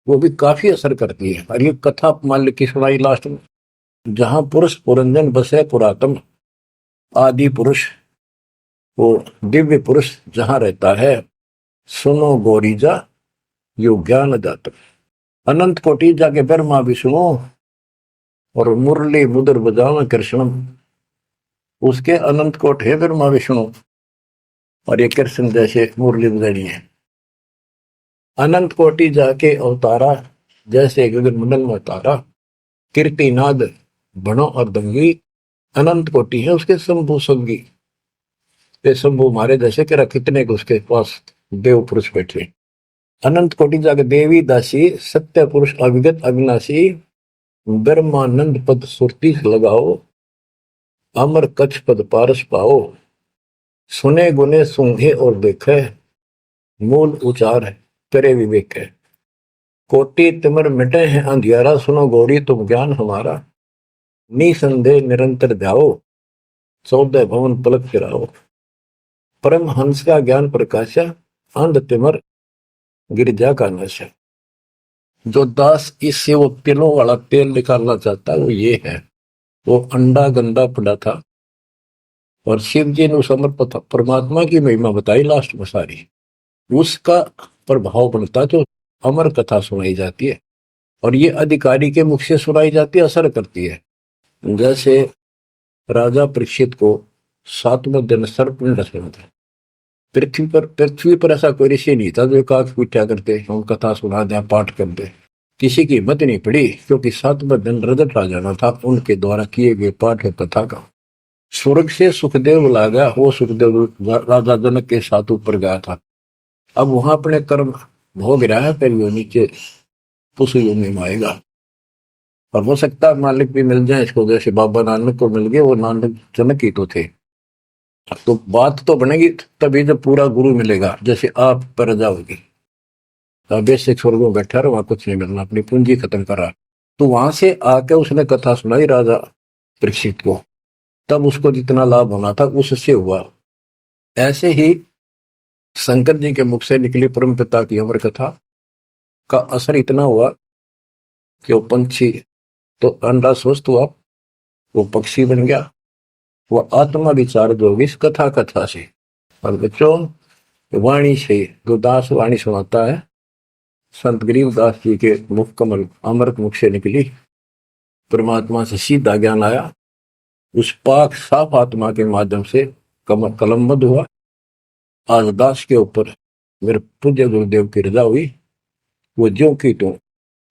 वो भी काफी असर करती है। और ये कथा मान ली की सुनाई लास्ट में, जहां पुरुष पुरंजन बसे पुरातन, आदि पुरुष वो दिव्य पुरुष जहां रहता है, सुनो गोरीजा यो ज्ञान जातक। अनंत कोटि जाके ब्रह्मा विष्णु और मुरली मुद्र बजावे कृष्णम, उसके अनंत कोट है ब्रह्मा विष्णु और ये कृष्ण जैसे मुरली बजानी है। अनंत कोटि जाके अवतारा, जैसे गगन मंडल में तारा, कीर्तिनाद बनो और दंगी, अनंत कोटि है उसके शंभु संगी। ये शंभु मारे जैसे कि कितने को उसके पास देव पुरुष बैठे। अनंत कोटि जाके देवी दासी, सत्य पुरुष अविगत अविनाशी, ब्रह्मानंद पद सुरती लगाओ, अमर कच्छ पद पारस पाओ, सुने गुने सूंघे और देखे, मूल उचार है करे विवेक है। कोटि तिमर मिटे हैं अंधियारा, सुनो गौरी तुम ज्ञान हमारा, निसंदेह निरंतर ध्याओ, 14 भवन पलक फिराओ, परम हंस का ज्ञान प्रकाशा, अंध तिमर गिरजा का नशा। जो दास इससे वो तिलों वाला तेल निकालना चाहता है वो ये है। वो अंडा गंदा पड़ा था और शिव जी ने उस अमर परमात्मा की महिमा बताई लास्ट में सारी, उसका प्रभाव बनता जो अमर कथा सुनाई जाती है और ये अधिकारी के मुख से सुनाई जाती है, असर करती है। जैसे राजा परीक्षित को 7वें दिन सर्प ने डसा था। पृथ्वी पर ऐसा कोई ऋषि नहीं था जो काक पूछा करते, हम कथा सुना दें पाठ कर दे, किसी की हिम्मत नहीं पड़ी, क्योंकि 7वें दिन रजत आ जाना था उनके द्वारा किए गए पाठ कथा का। स्वर्ग से सुखदेव बुला गया, वो सुखदेव राजा जनक के साथ ऊपर गया था। अब वहां अपने कर्म भोग रहा है, फिर वो नीचे उस योनि में आएगा और हो सकता है मालिक भी मिल जाए इसको, जैसे बाबा नानक को मिल गए, वो नानक जनक ही तो थे। तो बात तो बनेगी तभी जब पूरा गुरु मिलेगा, जैसे आप पर जाओगी बेसिक स्वर्ग में बैठा रहा, वहां कुछ नहीं मिलना, अपनी पूंजी खत्म करा। तो वहां से आके उसने कथा सुनाई राजा परीक्षित को, तब उसको जितना लाभ होना था उससे हुआ। ऐसे ही शंकर जी के मुख से निकली परम पिता की अमर कथा का असर इतना हुआ कि वो पंछी तो अंडा स्वस्थ हुआ, वो पक्षी बन गया, वो आत्मा विचार जो इस कथा से। और बच्चों वाणी से जो दास वाणी सुनाता है, संत गरीबदास जी के मुख कमल अमृत मुख से निकली, परमात्मा से सीधा ज्ञान आया, उस पाक साफ आत्मा के माध्यम से कलमबद्ध हुआ। आज दास के ऊपर मेरे पूज्य गुरुदेव की रजा हुई, वो ज्यों की त्यों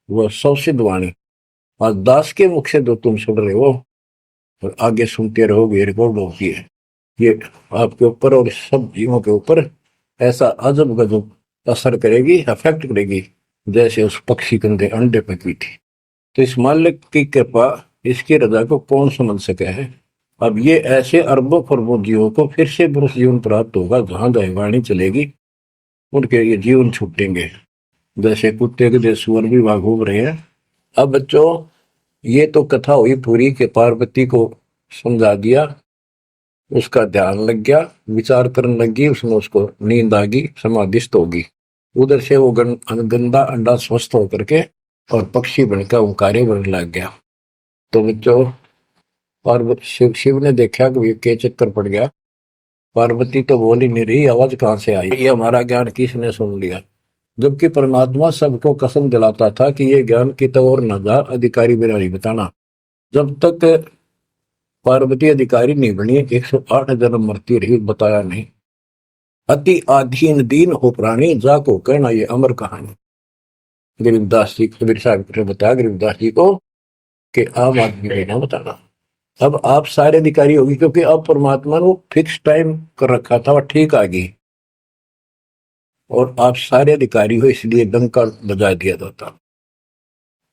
वह सौसिद्ध वाणी आज दास के मुख से जो तुम सुन रहे हो और आगे सुनते रहोगे, रिकॉर्ड होती है, ये आपके ऊपर और सब जीवों के ऊपर ऐसा अजब गजब असर करेगी, अफेक्ट करेगी, जैसे उस पक्षी कंधे अंडे पे की थी। तो इस मालिक की कृपा, इसकी रजा को कौन समझ सके है। अब ये ऐसे अरबों खरबों जीवों को फिर से पुरुष जीवन प्राप्त होगा, जहां दैवाणी चलेगी उनके ये जीवन छूटेंगे, जैसे कुत्ते के देश सुअर भी वहां घूम रहे हैं। अब बच्चों ये तो कथा हुई पूरी के पार्वती को समझा दिया, उसका ध्यान लग गया, विचार करने लगी, उसमें उसको नींद आ गई, समाधिस्थ होगी। उधर से वो गंदा अंडा स्वस्थ होकर के और पक्षी बनकर ओंकारे बनने लग गया। तो बच्चों पार्वती शिव ने देखा कि ये चक्कर पड़ गया, पार्वती तो बोल ही नहीं रही, आवाज कहां से आई, ये हमारा ज्ञान किसने सुन लिया। जबकि परमात्मा सबको कसम दिलाता था कि ये ज्ञान की तो और न जा, अधिकारी बिना नहीं बताना। जब तक पार्वती अधिकारी नहीं बनी 108 जन्म मरती रही, बताया नहीं। अति आधीन दीन हो प्राणी, जाको कहना ये अमर कहानी। गरीबदास जी कबीर साहब ने बताया गरीबदास जी को कि आम आदमी को ना बताना। अब आप सारे अधिकारी होगी, क्योंकि अब परमात्मा ने फिक्स टाइम कर रखा था, वह ठीक आ गई और आप सारे अधिकारी हो, इसलिए डंका बजा दिया जाता।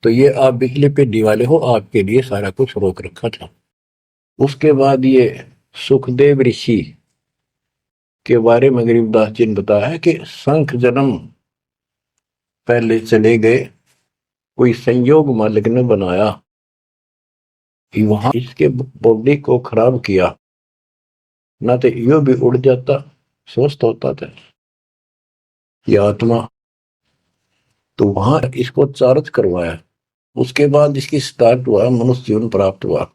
तो ये आप बिजली पे दिवाले हो, आपके लिए सारा कुछ रोक रखा था। उसके बाद ये सुखदेव ऋषि के बारे में गरीबदास जी ने बताया है कि शंख जन्म पहले चले गए, कोई संयोग मालिक ने बनाया, वहां इसके बॉडी को खराब किया, ना तो यो भी उड़ जाता, स्वस्थ होता था ये आत्मा, तो वहां इसको चार्ज करवाया। उसके बाद इसकी स्टार्ट हुआ, मनुष्य जीवन प्राप्त हुआ।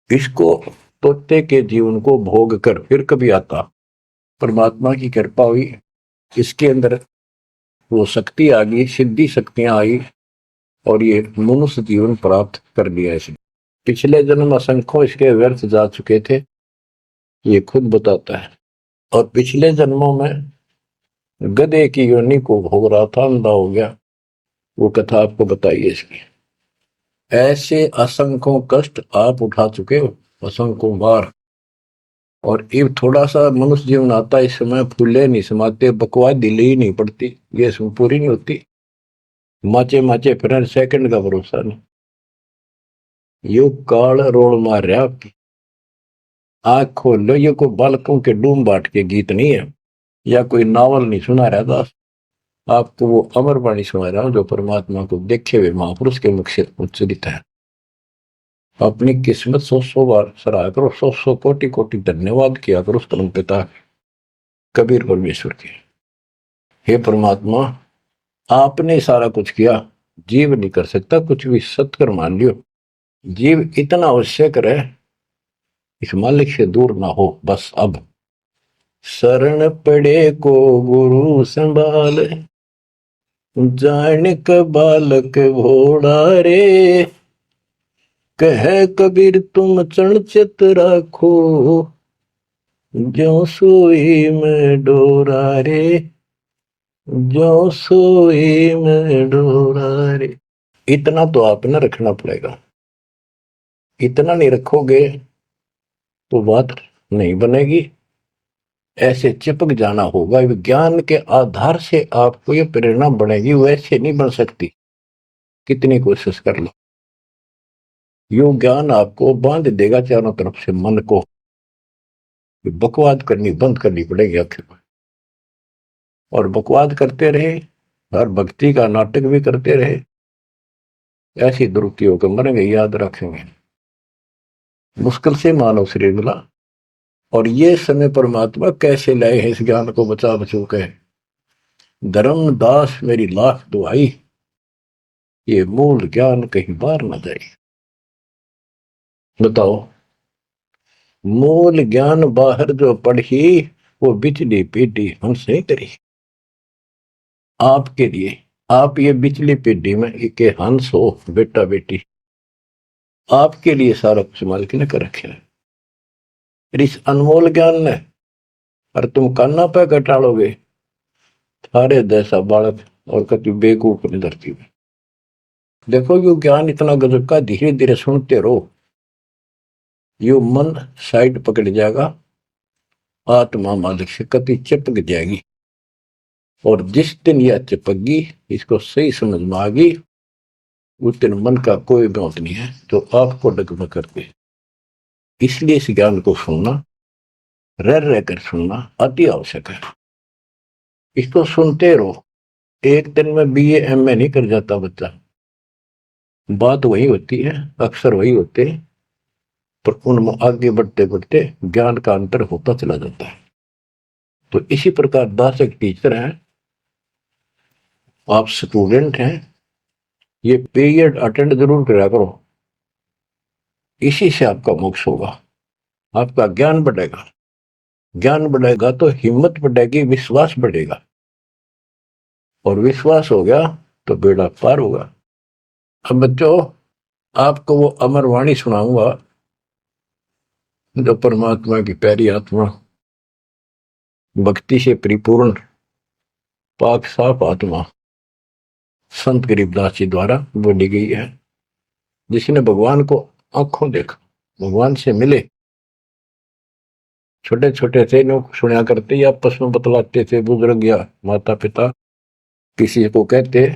इसको तोते के जीवन को भोग कर फिर कभी आता, परमात्मा की कृपा हुई, इसके अंदर वो शक्ति आ गई, सिद्धि शक्तियां आई, और ये मनुष्य जीवन प्राप्त कर लिया इसने। पिछले जन्म असंख्यों इसके व्यर्थ जा चुके थे, ये खुद बताता है। और पिछले जन्मों में गधे की योनि को भोग रहा था, अंधा हो गया, वो कथा आपको बताइए इसकी। ऐसे असंख्यों कष्ट आप उठा चुके हो, असंख्यों बार। और ये थोड़ा सा मनुष्य जीवन आता है, इस समय फूले नहीं समाते, बकवाद दिल ही नहीं पड़ती, ये पूरी नहीं होती, माचे माचे फिर सेकंड का भरोसा नहीं। यो काल रोल मार रहा आपकी, आंख खोल लो, ये कोई बालकों के डूम बाट के गीत नहीं है, या कोई नावल नहीं सुना रहा दास, आपको वो अमर वाणी सुना रहा हूं जो परमात्मा को देखे हुए महापुरुष के मुख से उच्चरित है। अपनी किस्मत 100 बार सराहा करो, 100 कोटि कोटि धन्यवाद किया करो उस परम पिता कबीर परमेश्वर के। हे परमात्मा, आपने सारा कुछ किया, जीव नहीं कर सकता कुछ भी, सत्कर मान लियो। जीव इतना आवश्यक रहे, इस मालिक से दूर ना हो बस। अब शरण पड़े को गुरु संभाल, जान क बालक भोड़ा रे, कह कबीर तुम चरण चित राखो, ज्यों सोई में डोरा रे, ज्यों सोई में डोरा रे। इतना तो आप न रखना पड़ेगा, इतना नहीं रखोगे तो बात नहीं बनेगी, ऐसे चिपक जाना होगा। विज्ञान के आधार से आपको ये प्रेरणा बनेगी, वैसे नहीं बन सकती, कितनी कोशिश कर लो। यो ज्ञान आपको बांध देगा चारों तरफ से मन को, बकवाद करनी बंद करनी पड़ेगी आखिर में। और बकवाद करते रहे और भक्ति का नाटक भी करते रहे, ऐसी दुरुक्ति होकर मरेंगे, याद रखेंगे। मुश्किल से मानव शरीर मिला, और ये समय परमात्मा कैसे लाए हैं इस ज्ञान को बचा बचू के। धर्मदास मेरी लाख दुआई, ये मूल ज्ञान कहीं बार न जाए। बताओ, मूल ज्ञान बाहर जो पढ़ी, वो बिचली पीढ़ी हमसे करी। आपके लिए, आप ये बिचली पीढ़ी में के हंस हो, बेटा बेटी, आपके लिए सारा कुछ मालिक ने कर रखे है। इस अनमोल ज्ञान ने, और तुम कान्ना पे कटालोगे थारे जैसा बालक और कति बेवकूफ ने धरती में। देखो यो ज्ञान इतना गजब का, धीरे धीरे सुनते रहो, यो मन साइड पकड़ जाएगा, आत्मा मालिक से कति चिपक जाएगी। और जिस दिन यह चिपकी, इसको सही समझ में आ गई, उस दिन मन का कोई बात नहीं है जो आपको डगमग करते। इसलिए इस ज्ञान को सुनना, रह रहकर सुनना अति आवश्यक है। इसको सुनते रहो, एक दिन में BA MA नहीं कर जाता बच्चा, बात वही होती है, अक्सर वही होते हैं, पर उनमें आगे बढ़ते बढ़ते ज्ञान का अंतर होता चला जाता है। तो इसी प्रकार दास एक टीचर हैं, आप स्टूडेंट हैं, ये पीरियड अटेंड जरूर करा करो, इसी से आपका मोक्ष होगा, आपका ज्ञान बढ़ेगा। ज्ञान बढ़ेगा तो हिम्मत बढ़ेगी, विश्वास बढ़ेगा, और विश्वास हो गया तो बेड़ा पार होगा। अब बच्चों, आपको वो अमर वाणी सुनाऊंगा जो परमात्मा की प्यारी आत्मा, भक्ति से परिपूर्ण पाक साफ आत्मा संत गरीबदास जी द्वारा बोली गई है। जिसने भगवान को आंखों देखा, भगवान से मिले, छोटे छोटे थे, लोग सुना करते, या आपस में बतलाते थे, बुजुर्ग या माता पिता किसी को कहते,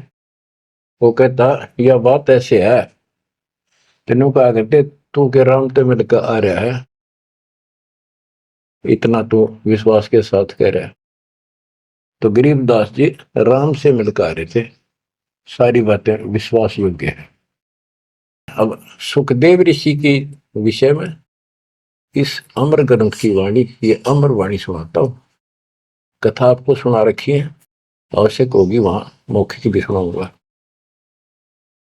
वो कहता यह बात ऐसे है, तेनों कहा करते तू के राम तो मिलकर आ रहा है, इतना तो विश्वास के साथ कह रहा है। तो गरीबदास जी राम से मिलकर आ रहे थे, सारी बातें विश्वास योग्य है। अब सुखदेव ऋषि के विषय में इस अमर ग्रंथ की वाणी, ये अमर वाणी सुनाता हूं। कथा आपको सुना रखी है, आवश्यक होगी वहां मौखिक भी सुनाऊंगा।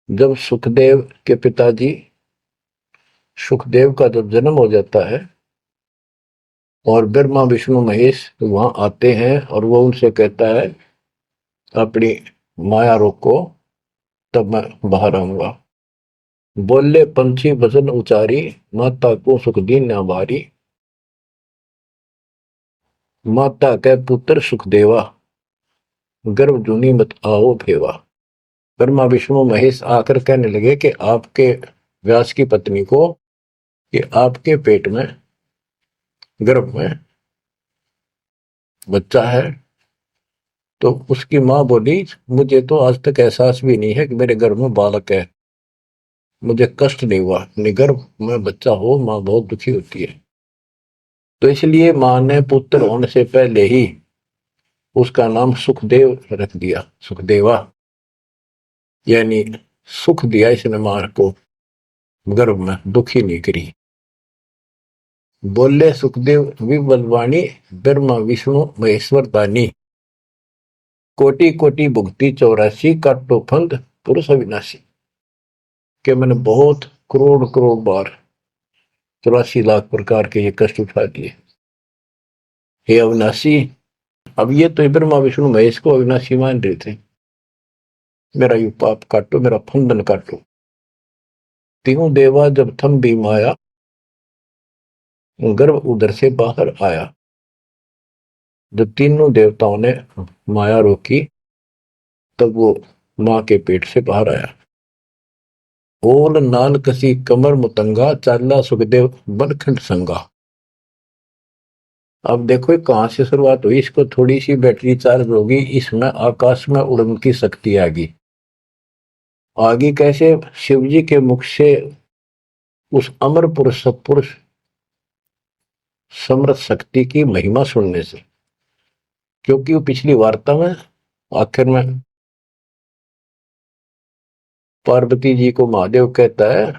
जब सुखदेव के पिताजी सुखदेव का जब जन्म हो जाता है, और ब्रह्मा विष्णु महेश वहां आते हैं, और वो उनसे कहता है अपनी माया रोको, तब मैं बाहर आऊंगा। बोले पंछी भजन उचारी, माता को सुख दी न बारी। माता के पुत्र सुख देवा, गर्भ जूनी मत आओ भेवा। ब्रह्मा विष्णु महेश आकर कहने लगे कि आपके व्यास की पत्नी को, कि आपके पेट में, गर्भ में बच्चा है। तो उसकी मां बोली, मुझे तो आज तक एहसास भी नहीं है कि मेरे गर्भ में बालक है, मुझे कष्ट नहीं हुआ। गर्भ में बच्चा हो मां बहुत दुखी होती है। तो इसलिए मां ने पुत्र होने से पहले ही उसका नाम सुखदेव रख दिया, सुखदेवा, यानी सुख दिया इसने मां को, गर्भ में दुखी नहीं करी। बोले सुखदेव विबलवाणी, ब्रह्मा विष्णु महेश्वर दानी। कोटि कोटि भुक्ति 84, काटो फंद पुरुष अविनाशी। के मैंने बहुत करोड़ करोड़ बार 84 लाख प्रकार के ये कष्ट उठा दिए, हे अविनाशी। अब ये तो ब्रह्मा विष्णु महेश को अविनाशी मान रहे थे। मेरा यू पाप काटो, मेरा फंदन काटो। तीनों देवा जब थम भी माया, गर्भ उधर से बाहर आया। जब तीनों देवताओं ने माया रोकी, तब वो मां के पेट से बाहर आया। ओल नाल कसी कमर मुतंगा, चाला सुखदेव बनखंड संगा। अब देखो कहां से शुरुआत हुई। इसको थोड़ी सी बैटरी चार्ज होगी, इसमें आकाश में उड़न की शक्ति आएगी। आगे कैसे? शिव जी के मुख से उस अमर पुरुष सत्पुरुष समर्थ शक्ति की महिमा सुनने से। क्योंकि वो पिछली वार्ता में आखिर में पार्वती जी को महादेव कहता है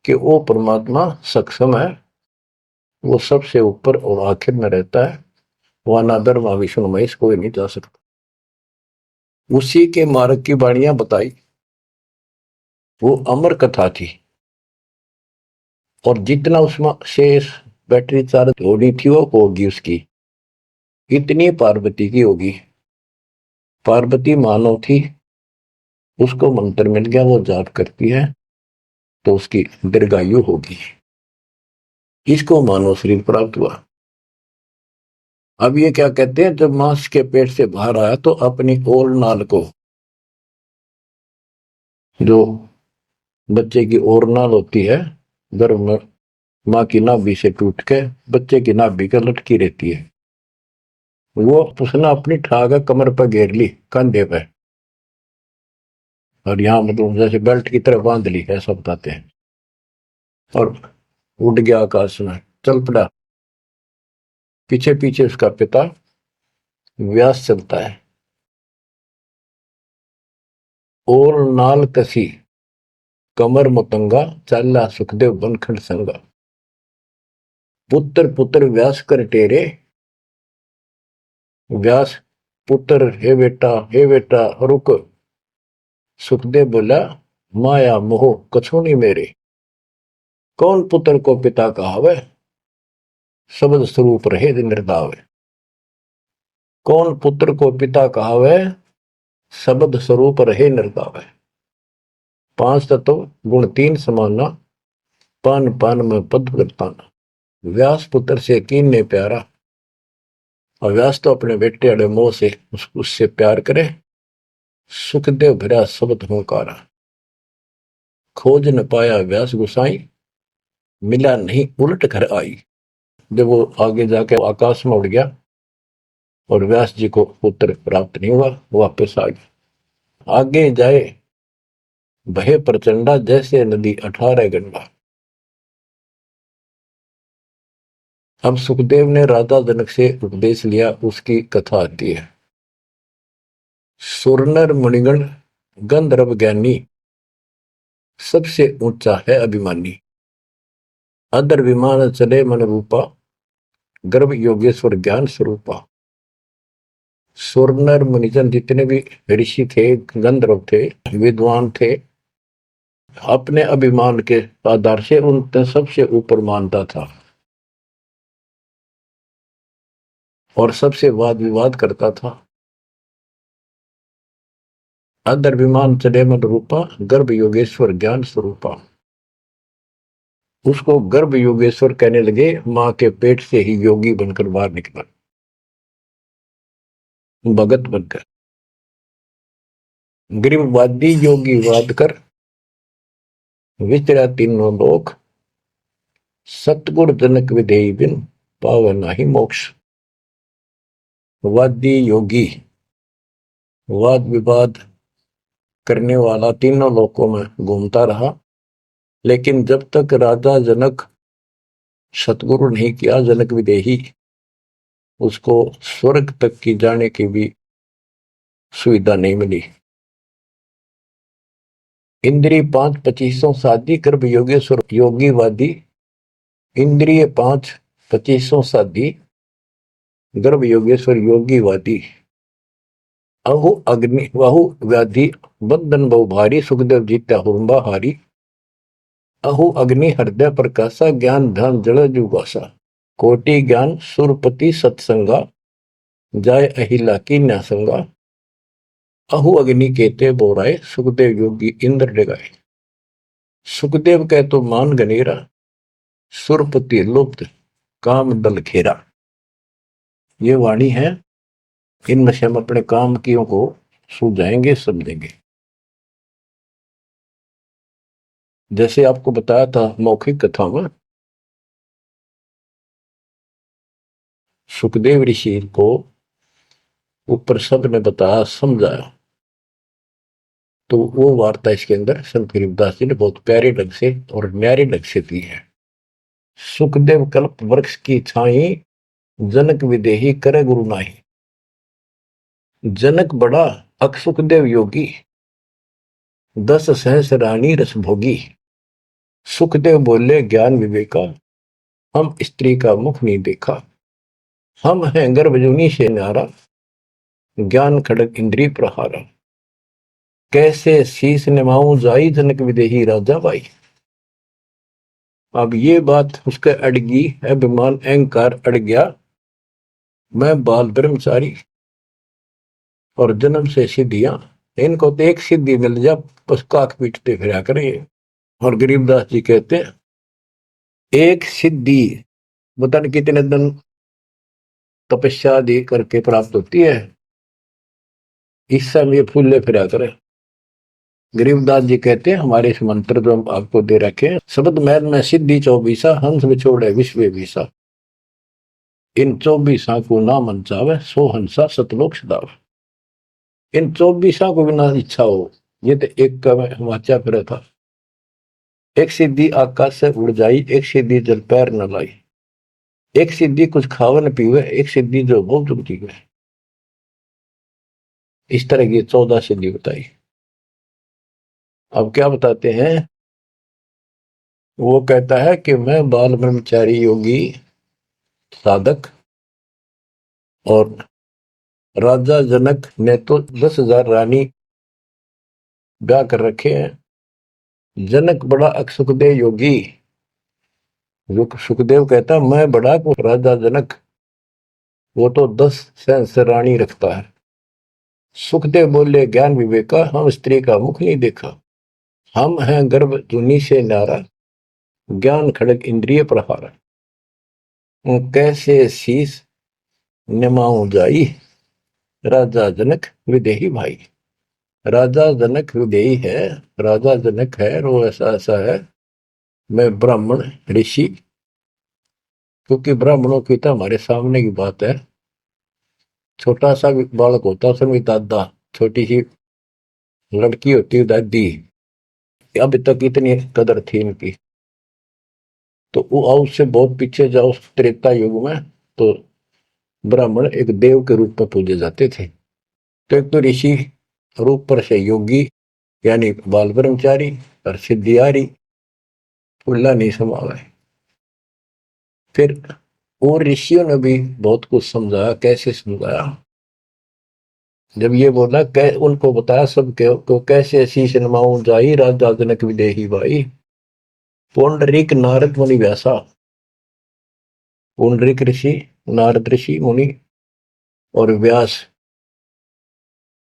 कि वो परमात्मा सक्षम है, वो सबसे ऊपर और आखिर में रहता है, वहां ना ब्रह्मा विष्णु महेश कोई नहीं जा सकता। उसी के मार्ग की वाणियां बताई, वो अमर कथा थी। और जितना उसमें शेष बैटरी चार्ज होनी थी वो होगी उसकी, इतनी पार्वती की होगी। पार्वती मानव थी, उसको मंत्र मिल गया, वो जाप करती है तो उसकी दीर्घायु होगी। इसको मानव शरीर प्राप्त हुआ। अब ये क्या कहते हैं, जब मांस के पेट से बाहर आया तो अपनी ओर नाल को, जो बच्चे की ओर नाल होती है गर्भ में, मां की नाभि से टूट के बच्चे की नाभि का लटकी रहती है, वो उसने अपनी ठाक कमर पर घेर ली, कंधे पे, और यहां मतलब जैसे बेल्ट की तरह बांध ली, ऐसा बताते हैं। और उड़ गया आकाश में, चल पड़ा। पीछे पीछे उसका पिता व्यास चलता है। और नाल कसी कमर मुतंगा, चाला सुखदेव बनखंड संगा। पुत्र पुत्र व्यास कर टेरे। व्यास पुत्र, हे बेटा रुक। सुखदेव बोला, माया मोह कछु नहीं मेरे। कौन पुत्र को पिता कहावे, शब्द स्वरूप रहे निर्दावे। कौन पुत्र को पिता कहावे, शब्द स्वरूप रहे निर्दावे। 5 तत्व गुण 3 समाना, पान पान में पद करताना। व्यास पुत्र से कीन ने प्यारा। और व्यास तो अपने बेटे अड़े मोह से उससे प्यार करे। सुखदेव भरा शब्द होकारा। खोज न पाया व्यास गुसाई, मिला नहीं उलट घर आई। जब वो आगे जाके आकाश में उड़ गया और व्यास जी को पुत्र प्राप्त नहीं हुआ, वापस आ गया। आगे जाए भय प्रचंडा, जैसे नदी 18 गंगा। अब सुखदेव ने राजा जनक से उपदेश लिया, उसकी कथा आती है। सुरनर मुनिगण गंधर्व ज्ञानी, सबसे ऊंचा है अभिमानी। अदर विमान चले मन रूपा, गर्भ योगेश्वर ज्ञान स्वरूपा। सुरनर मुनिजन जितने भी ऋषि थे, गंधर्व थे, विद्वान थे, अपने अभिमान के आधार से उन सबसे ऊपर मानता था और सबसे वाद विवाद करता था। अदर विमान चढ़े मन रूपा, गर्भ योगेश्वर ज्ञान स्वरूपा। उसको गर्भ योगेश्वर कहने लगे, मां के पेट से ही योगी बनकर बाहर निकला, भगत बनकर। गरीबवादी योगी वाद कर, विचरा तीनों लोक, सतगुर जनक विधेयी बिन, पावे नाही मोक्ष। वादी योगी, वाद विवाद करने वाला तीनों लोकों में घूमता रहा, लेकिन जब तक राजा जनक सतगुरु नहीं किया जनक विदेही, उसको स्वर्ग तक की जाने की भी सुविधा नहीं मिली। इंद्रिय 5 25 साधी, गर्भ योगेश्वर योगीवादी। इंद्रिय 5 25 साधी, गर्भ योगेश्वर योगीवादी। अहु अग्नि वाहु व्याधि, बंधन बहु भारी, सुखदेव जीत्या हुरंबा हारी। अहु अग्नि हृदय प्रकाशा, ज्ञान ध्यान जल जुगासा। कोटि ज्ञान सुरपति सत्संगा, जाय अहिला की न्यासंगा। अहु अग्नि केते बोराए, सुखदेव योगी इंद्र डगाए। सुखदेव कह तो मान गनेरा, सुरपति लुप्त काम दल घेरा। ये वाणी है, इनमें से हम अपने काम कियों को सुलझाएंगे, समझेंगे। जैसे आपको बताया था मौखिक कथा में, सुखदेव ऋषि को ऊपर सब ने बताया, समझाया, तो वो वार्ता इसके अंदर संत गरीबदास जी ने बहुत प्यारे ढंग से और न्यारे ढंग से दी है। सुखदेव कल्प वृक्ष की छाई, जनक विदेही करे गुरु नाही। जनक बड़ा अक सुखदेव योगी, 10 सहस रानी रस भोगी। सुखदेव बोले ज्ञान विवेका, हम स्त्री का मुख नहीं देखा। हम हैं गर्भजूनी से न्यारा, ज्ञान खड़ग इंद्रिय प्रहारा। कैसे शीस निमाऊं जाई, जनक विदेही राजा भाई। अब ये बात उसके अड़गी, अभिमान अहंकार अड़ गया। मैं बाल ब्रह्मचारी और जन्म से सिद्धियां, इनको तो एक सिद्धि मिल जा बस काक पीटते फिरा करेंगे। और गरीबदास जी कहते हैं, एक सिद्धि पता नहीं कितने दिन तपस्या दे करके प्राप्त होती है, इस समय फूले फिरा करें। गरीबदास जी कहते हैं, हमारे इस मंत्र जो हम आपको दे रखे हैं, शब्द मैल में सिद्धि 24, हंस बिछोड़े विश्व विसा। इन 24 को ना मन चावे, सो हंसा सतलोक सदावे। इन 24 को बिना इच्छा हो, ये तो एक का वाचा फिर था। एक सिद्धि आकाश से उड़ जाई, एक सिद्धि जल पैर न लाई। एक सिद्धि कुछ खावे न पीवे, एक सिद्धि जो बहुत जुग जीवे। इस तरह की 14 सिद्धि बताई। अब क्या बताते हैं, वो कहता है कि मैं बाल ब्रह्मचारी योगी साधक, और राजा जनक ने तो 10,000 रानी ब्याह कर रखे हैं। जनक बड़ा सुखदेव योगी। सुखदेव कहता मैं बड़ा को राजा जनक, वो तो 10 सहस्र रानी रखता है। सुखदेव बोले ज्ञान विवेका, हम स्त्री का मुख नहीं देखा। हम हैं गर्भ जूनी से नारा, ज्ञान खड़ग इंद्रिय प्रहारा। कैसे शीस निमाऊं जाई, राजा जनक विदेही भाई। राजा जनक विदेही है, राजा जनक है, वो ऐसा ऐसा है। मैं ब्राह्मण ऋषि, क्योंकि ब्राह्मणों की तो हमारे सामने की बात है। छोटा सा बालक होता, उसमें दादा, छोटी सी लड़की होती है दादी। अभी तक इतनी कदर थी इनकी। तो वो उससे बहुत पीछे जाओ, त्रेता युग में तो ब्राह्मण एक देव के रूप में पूजे जाते थे। तो एक तो ऋषि रूप पर से योगी यानी बाल ब्रह्मचारी, और सिद्धियारी फुल्ला नहीं समावे। फिर और ऋषियों ने भी बहुत कुछ समझाया। कैसे समझाया, जब ये बोला उनको बताया सब को, कैसे शीश नमाऊं जाई, राजा जनक विदेही भाई। पुंडरीक नारद मुनि व्यासा। पुंडरीक ऋषि, नारद ऋषि मुनि, और व्यास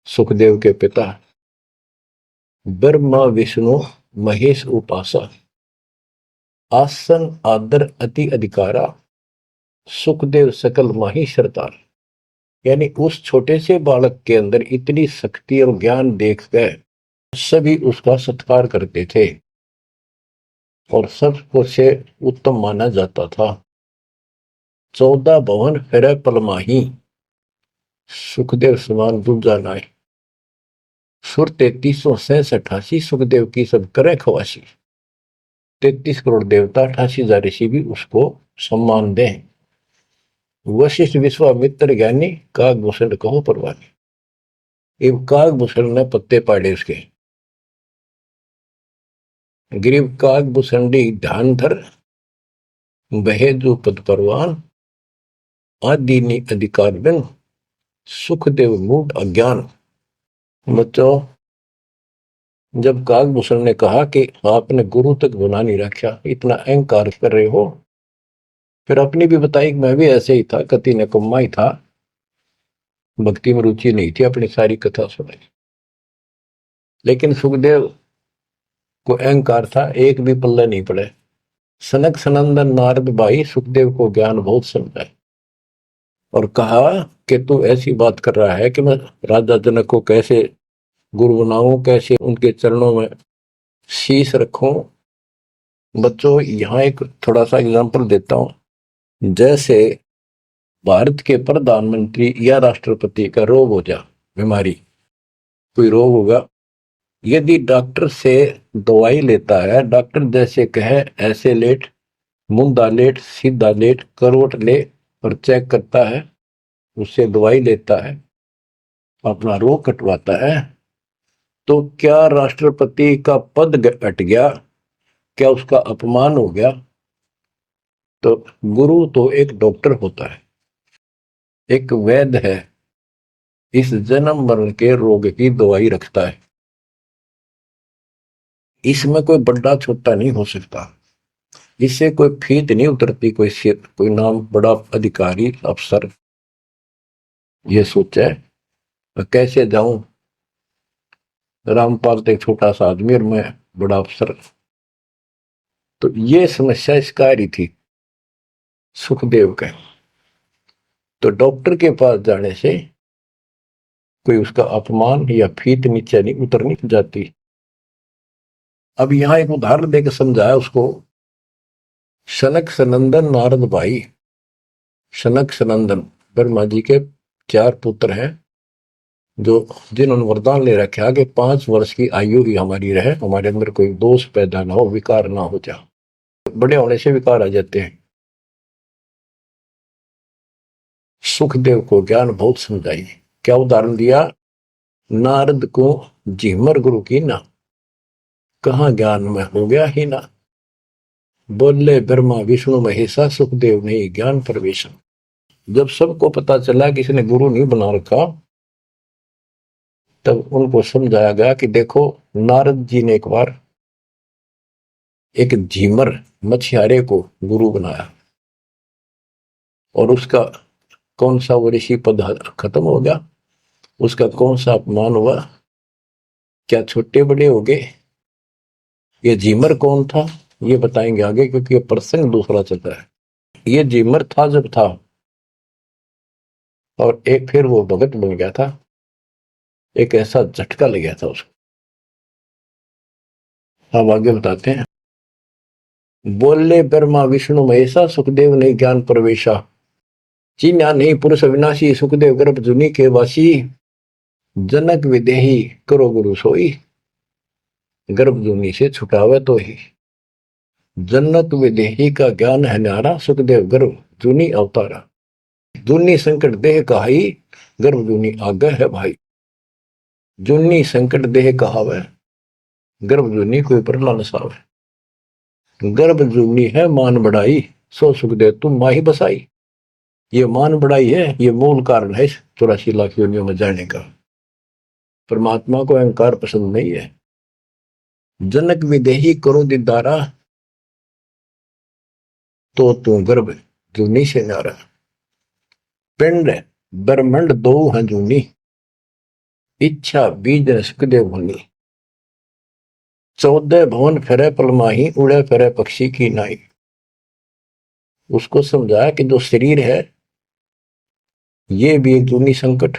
सुखदेव के पिता। ब्रह्मा विष्णु महेश उपासा, आसन आदर अति अधिकारा, सुखदेव सकल माही सरदार। यानी उस छोटे से बालक के अंदर इतनी शक्ति और ज्ञान देखकर सभी उसका सत्कार करते थे और सबको से उत्तम माना जाता था। 14 भवन फिर पलमाही, सुखदेव समान दूजा नाय। सुर 3368 सुखदेव की सब करे खवासी। 33 करोड़ देवता 88,000 ऋषि भी उसको सम्मान दें। वशिष्ठ विश्वामित्र ज्ञानी कागभूषण कहो परवानी। इब कागभूषण ने पत्ते पाड़े उसके। ग्रीव कागभूषणी ध्यान धर, बहे जो पद परवान, आदि अधिकार बिन, सुखदेव मूड अज्ञान। बच्चों, जब कागभूषण ने कहा कि आपने गुरु तक गुना नहीं रखा, इतना अहंकार कर रहे हो, फिर अपनी भी बताई कि मैं भी ऐसे ही था, कति निकम्मा ही था, भक्ति में रुचि नहीं थी, अपनी सारी कथा सुनाई। लेकिन सुखदेव को अहंकार था, एक भी पल्ले नहीं पड़े। सनक सनंदन नारद भाई सुखदेव को ज्ञान बहुत समझाए और कहा कि तू ऐसी बात कर रहा है कि मैं राजा जनक को कैसे गुरु बनाऊं, कैसे उनके चरणों में शीश रखूं। बच्चों, यहां एक थोड़ा सा एग्जांपल देता हूं। जैसे भारत के प्रधानमंत्री या राष्ट्रपति का रोग हो जा, बीमारी, कोई रोग होगा, यदि डॉक्टर से दवाई लेता है, डॉक्टर जैसे कहे ऐसे लेट, मुंदा लेट, सीधा लेट, करवट ले और चेक करता है, उससे दवाई लेता है, अपना रोग कटवाता है, तो क्या राष्ट्रपति का पद हट गया? क्या उसका अपमान हो गया? तो गुरु तो एक डॉक्टर होता है, एक वैद्य है, इस जन्म मरण के रोग की दवाई रखता है। इसमें कोई बड़ा छोटा नहीं हो सकता, इससे कोई फीत नहीं उतरती, कोई नाम बड़ा अधिकारी अफसर ये सोचे कैसे जाऊं, रामपाल तो एक छोटा सा आदमी और मैं बड़ा अफसर। तो ये समस्या इसका आ रही थी सुखदेव के। तो डॉक्टर के पास जाने से कोई उसका अपमान या फीत नीचे नहीं उतरनी जाती। अब यहां एक उदाहरण देकर समझाया उसको। सनक सनंदन नारद भाई, सनक सनंदन ब्रह्मा जी के 4 पुत्र हैं, जो जिन्होंने वरदान ले रखा कि 5 वर्ष की आयु ही हमारी रहे, हमारे अंदर कोई दोष पैदा ना हो, विकार ना हो जा। बड़े होने से विकार आ जाते हैं। सुखदेव को ज्ञान बहुत समझाई। क्या उदाहरण दिया? नारद को झिमर गुरु की ना, कहां ज्ञान में हो गया ही ना। बोले ब्रह्मा विष्णु महेशा, सुखदेव ने ज्ञान प्रवेश। जब सबको पता चला कि इसने गुरु नहीं बना रखा, तब उनको समझाया गया कि देखो, नारद जी ने एक बार एक झीमर मछियारे को गुरु बनाया और उसका कौन सा वो ऋषि पद खत्म हो गया, उसका कौन सा अपमान हुआ, क्या छोटे बड़े हो गए। ये झीमर कौन था ये बताएंगे आगे, क्योंकि ये प्रसंग दूसरा चल रहा है। ये झीमर था जब था, और एक फिर वो भगत बन गया था, एक ऐसा झटका लग गया था उसको। अब आगे बताते हैं। बोले ब्रह्मा विष्णु महेशा, सुखदेव ने ज्ञान प्रवेशा। चीन्या नहीं पुरुष अविनाशी, सुखदेव गर्भ जुनी के वासी। जनक विदेही करो गुरु सोई, गर्भ जुनी से छुटावे तो ही। जनक विदेही का ज्ञान है न्यारा, सुखदेव गर्भ जुनी अवतारा। जुनी संकट देह कहाई, गर्भ जुनी आगे है भाई। जुनी संकट देह कहावे, गर्भ जुनी कोई परला न सावे। गर्भ जुनी है मान बढ़ाई, सो सुखदेव तुम माही बसाई। ये मान बढ़ाई है, ये मूल कारण है 84 लाख योनियों में जाने का। परमात्मा को अहंकार पसंद नहीं है। जनक विदेही करो दीदारा, तो तू गर्भ जूनी से नारा। पिंड ब्रह्मंड दो हैं जूनी, इच्छा बीज सुखदेव होनी। 14 भवन फिरे पलमाही, उड़े फिरे पक्षी की नाई। उसको समझाया कि जो शरीर है ये भी एक जूनी संकट,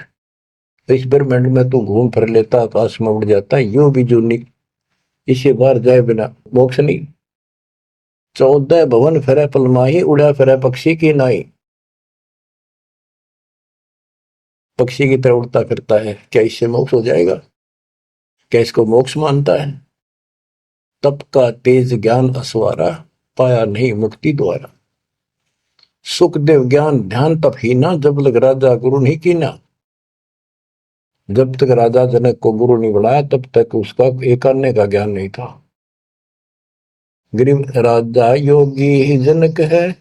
इस ब्रह्मांड में तो घूम फिर लेता, आकाश में उड़ जाता, यो भी जूनी, इसे बाहर जाए बिना मोक्ष नहीं। 14 भवन फिरे पलमाही, उड़ा फिरे पक्षी की नाई। पक्षी की तरह उड़ता फिरता है, क्या इससे मोक्ष हो जाएगा? क्या इसको मोक्ष मानता है? तप का तेज ज्ञान असवारा, पाया नहीं मुक्ति द्वारा। सुखदेव ज्ञान ध्यान तप ही ना, जब लग राजा गुरु नहीं कीना। जब तक राजा जनक को गुरु नहीं बनाया तब तक उसका एक अन्य का ज्ञान नहीं था। गरीब राजा योगी जनक है,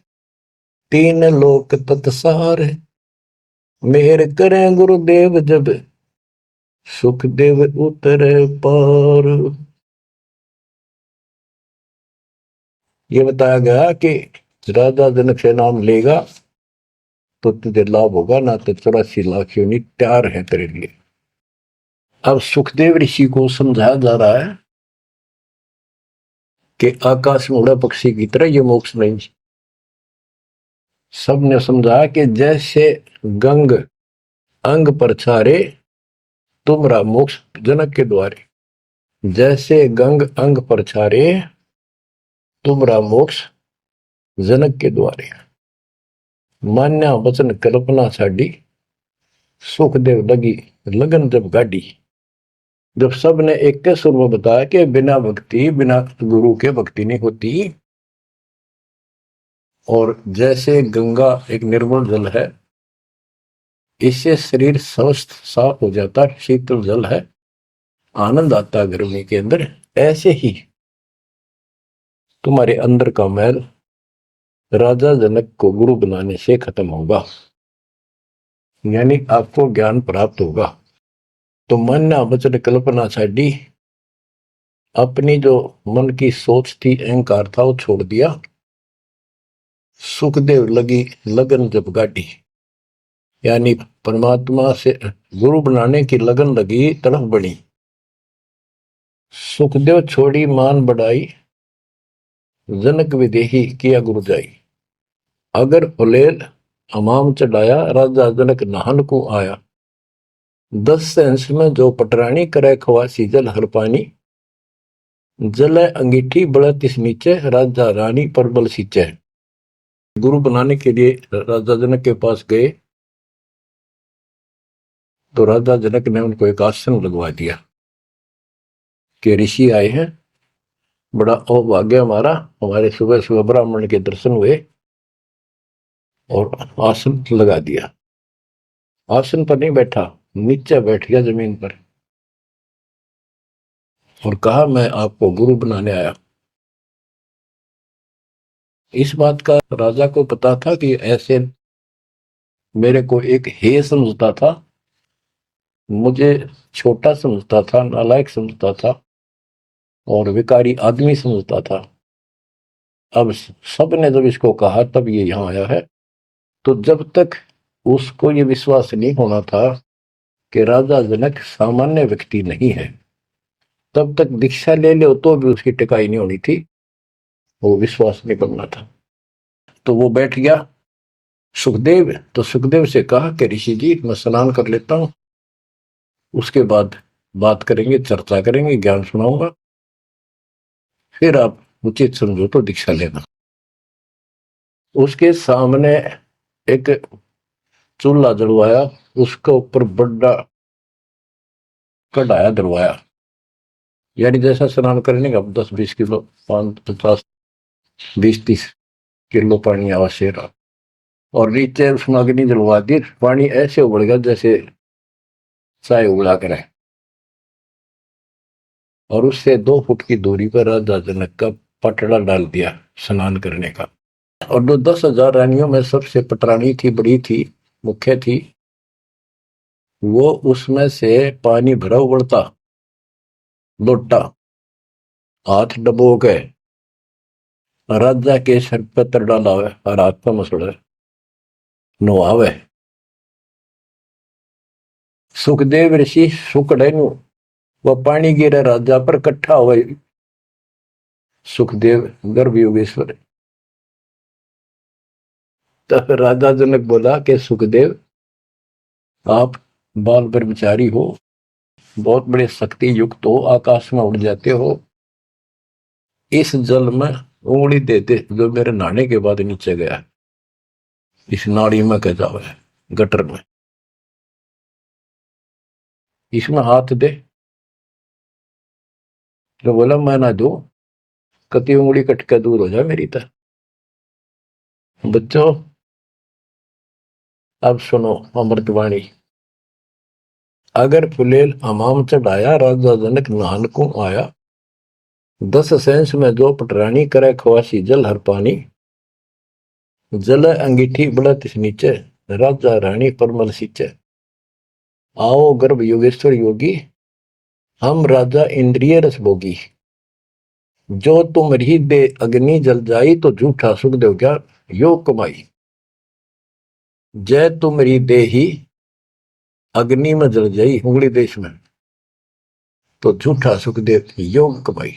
3 लोक तत्सार है। मेहर करें गुरुदेव जब, सुखदेव उतरे पार। ये बताया गया कि राजा जनक से नाम लेगा तो तुझे लाभ होगा, ना तो 84 लाख योनि तैयार है तेरे लिए। अब सुखदेव ऋषि को समझाया जा रहा है कि आकाश में उड़ा पक्षी की तरह ये मोक्ष नहीं। सबने समझा कि जैसे गंग अंग पर छारे, तुमरा मोक्ष जनक के द्वारे। जैसे गंग अंग पर छारे, तुमरा मोक्ष जनक के द्वारे। मान्या वचन कल्पना छाड़ी, सुखदेव लगी लगन जब गाड़ी। जब सब ने एक के सुर में बताया कि बिना भक्ति, बिना गुरु के भक्ति नहीं होती, और जैसे गंगा एक निर्मल जल है, इससे शरीर स्वस्थ साफ हो जाता, शीतल जल है, आनंद आता गर्मी के अंदर, ऐसे ही तुम्हारे अंदर का मैल राजा जनक को गुरु बनाने से खत्म होगा, यानी आपको ज्ञान प्राप्त होगा। तो मान्या वचन कल्पना छाड़ी, अपनी जो मन की सोच थी, अहंकार था, वो छोड़ दिया। सुखदेव लगी लगन जब गाड़ी, यानी परमात्मा से गुरु बनाने की लगन लगी, तड़फ बनी। सुखदेव छोड़ी मान बढ़ाई, जनक विदेही किया गुरु जाई। अगर फुलेल हमाम चढ़ाया, राजा जनक नहान को आया। 10 अंश में जो पटरानी करे खवासी, जल हर पानी। जल अंगीठी बड़ा तिस नीचे, राजा रानी पर बल सींचे। गुरु बनाने के लिए राजा जनक के पास गए तो राजा जनक ने उनको एक आसन लगवा दिया कि ऋषि आए हैं, बड़ा अभाग्य हमारा, हमारे सुबह सुबह ब्राह्मण के दर्शन हुए, और आसन लगा दिया। आसन पर नहीं बैठा, नीचे बैठ गया जमीन पर, और कहा मैं आपको गुरु बनाने आया। इस बात का राजा को पता था कि ऐसे मेरे को एक हे समझता था, मुझे छोटा समझता था, नालायक समझता था, और विकारी आदमी समझता था। अब सब ने जब इसको कहा तब ये यहां आया है। तो जब तक उसको ये विश्वास नहीं होना था कि राजा जनक सामान्य व्यक्ति नहीं है, तब तक दीक्षा ले लो तो भी उसकी टिकाई नहीं होनी थी, वो विश्वास नहीं करना था। तो वो बैठ गया सुखदेव। तो सुखदेव से कहा कि ऋषि जी मैं स्नान कर लेता हूं, उसके बाद बात करेंगे, चर्चा करेंगे, ज्ञान सुनाऊंगा, फिर आप उचित समझो तो दीक्षा लेना। उसके सामने एक चूल्हा जलवाया, उसके ऊपर बड़ा कढ़ाया दरवाया, यानी जैसा स्नान करने का 10-20 किलो, 50, 20-30 किलो पानी आवश्यक रहा, और नीचे उसमें अग्नि जलवा दी। पानी ऐसे उबल गया जैसे चाय उबला करे, और उससे 2 फुट की दूरी पर राजा जनक का पटड़ा डाल दिया स्नान करने का। और जो 10,000 रानियों में सबसे पटरानी थी, बड़ी थी, मुख्य थी, वो उसमें से पानी भरा उबलता लोटा हाथ डबो के राजा के सर पर तर डाला हुआ और हाथ पर मसड़ा नुआवे। सुखदेव ऋषि सुकड़े नु वह पानी गिरे राजा पर कट्ठा हुए, सुखदेव गर्भ योगेश्वर। तब राजा जनक बोला कि सुखदेव, आप बाल ब्रह्मचारी हो, बहुत बड़े शक्ति युक्त हो, आकाश में उड़ जाते हो, इस जल में उंगली दे दे जो मेरे नहाने के बाद नीचे गया, इस नाड़ी में कह जाओ, गटर में, इसमें हाथ दे। तो बोला मैं ना दो, कति उंगली कट के दूर हो जाए मेरी तरह। बच्चों अब सुनो अमृतवाणी। अगर फुलेल हमाम चढ़ाया, राजा जनक नहान को आया, 10 सेंस में जो पटरानी करे, खवासी जल हर पानी, जल अंगीठी बढ़त नीचे, राजा रानी परमल सींचे। आओ गर्भ योगेश्वर योगी, हम राजा इंद्रिय रस भोगी, जो तुम ही दे अग्नि जल जाई, तो झूठा सुख देव क्या योग कमाई। जय तुमरी दे ही अग्नि में जल जाई, उंगली देश में, तो झूठा सुख देव योग कमाई।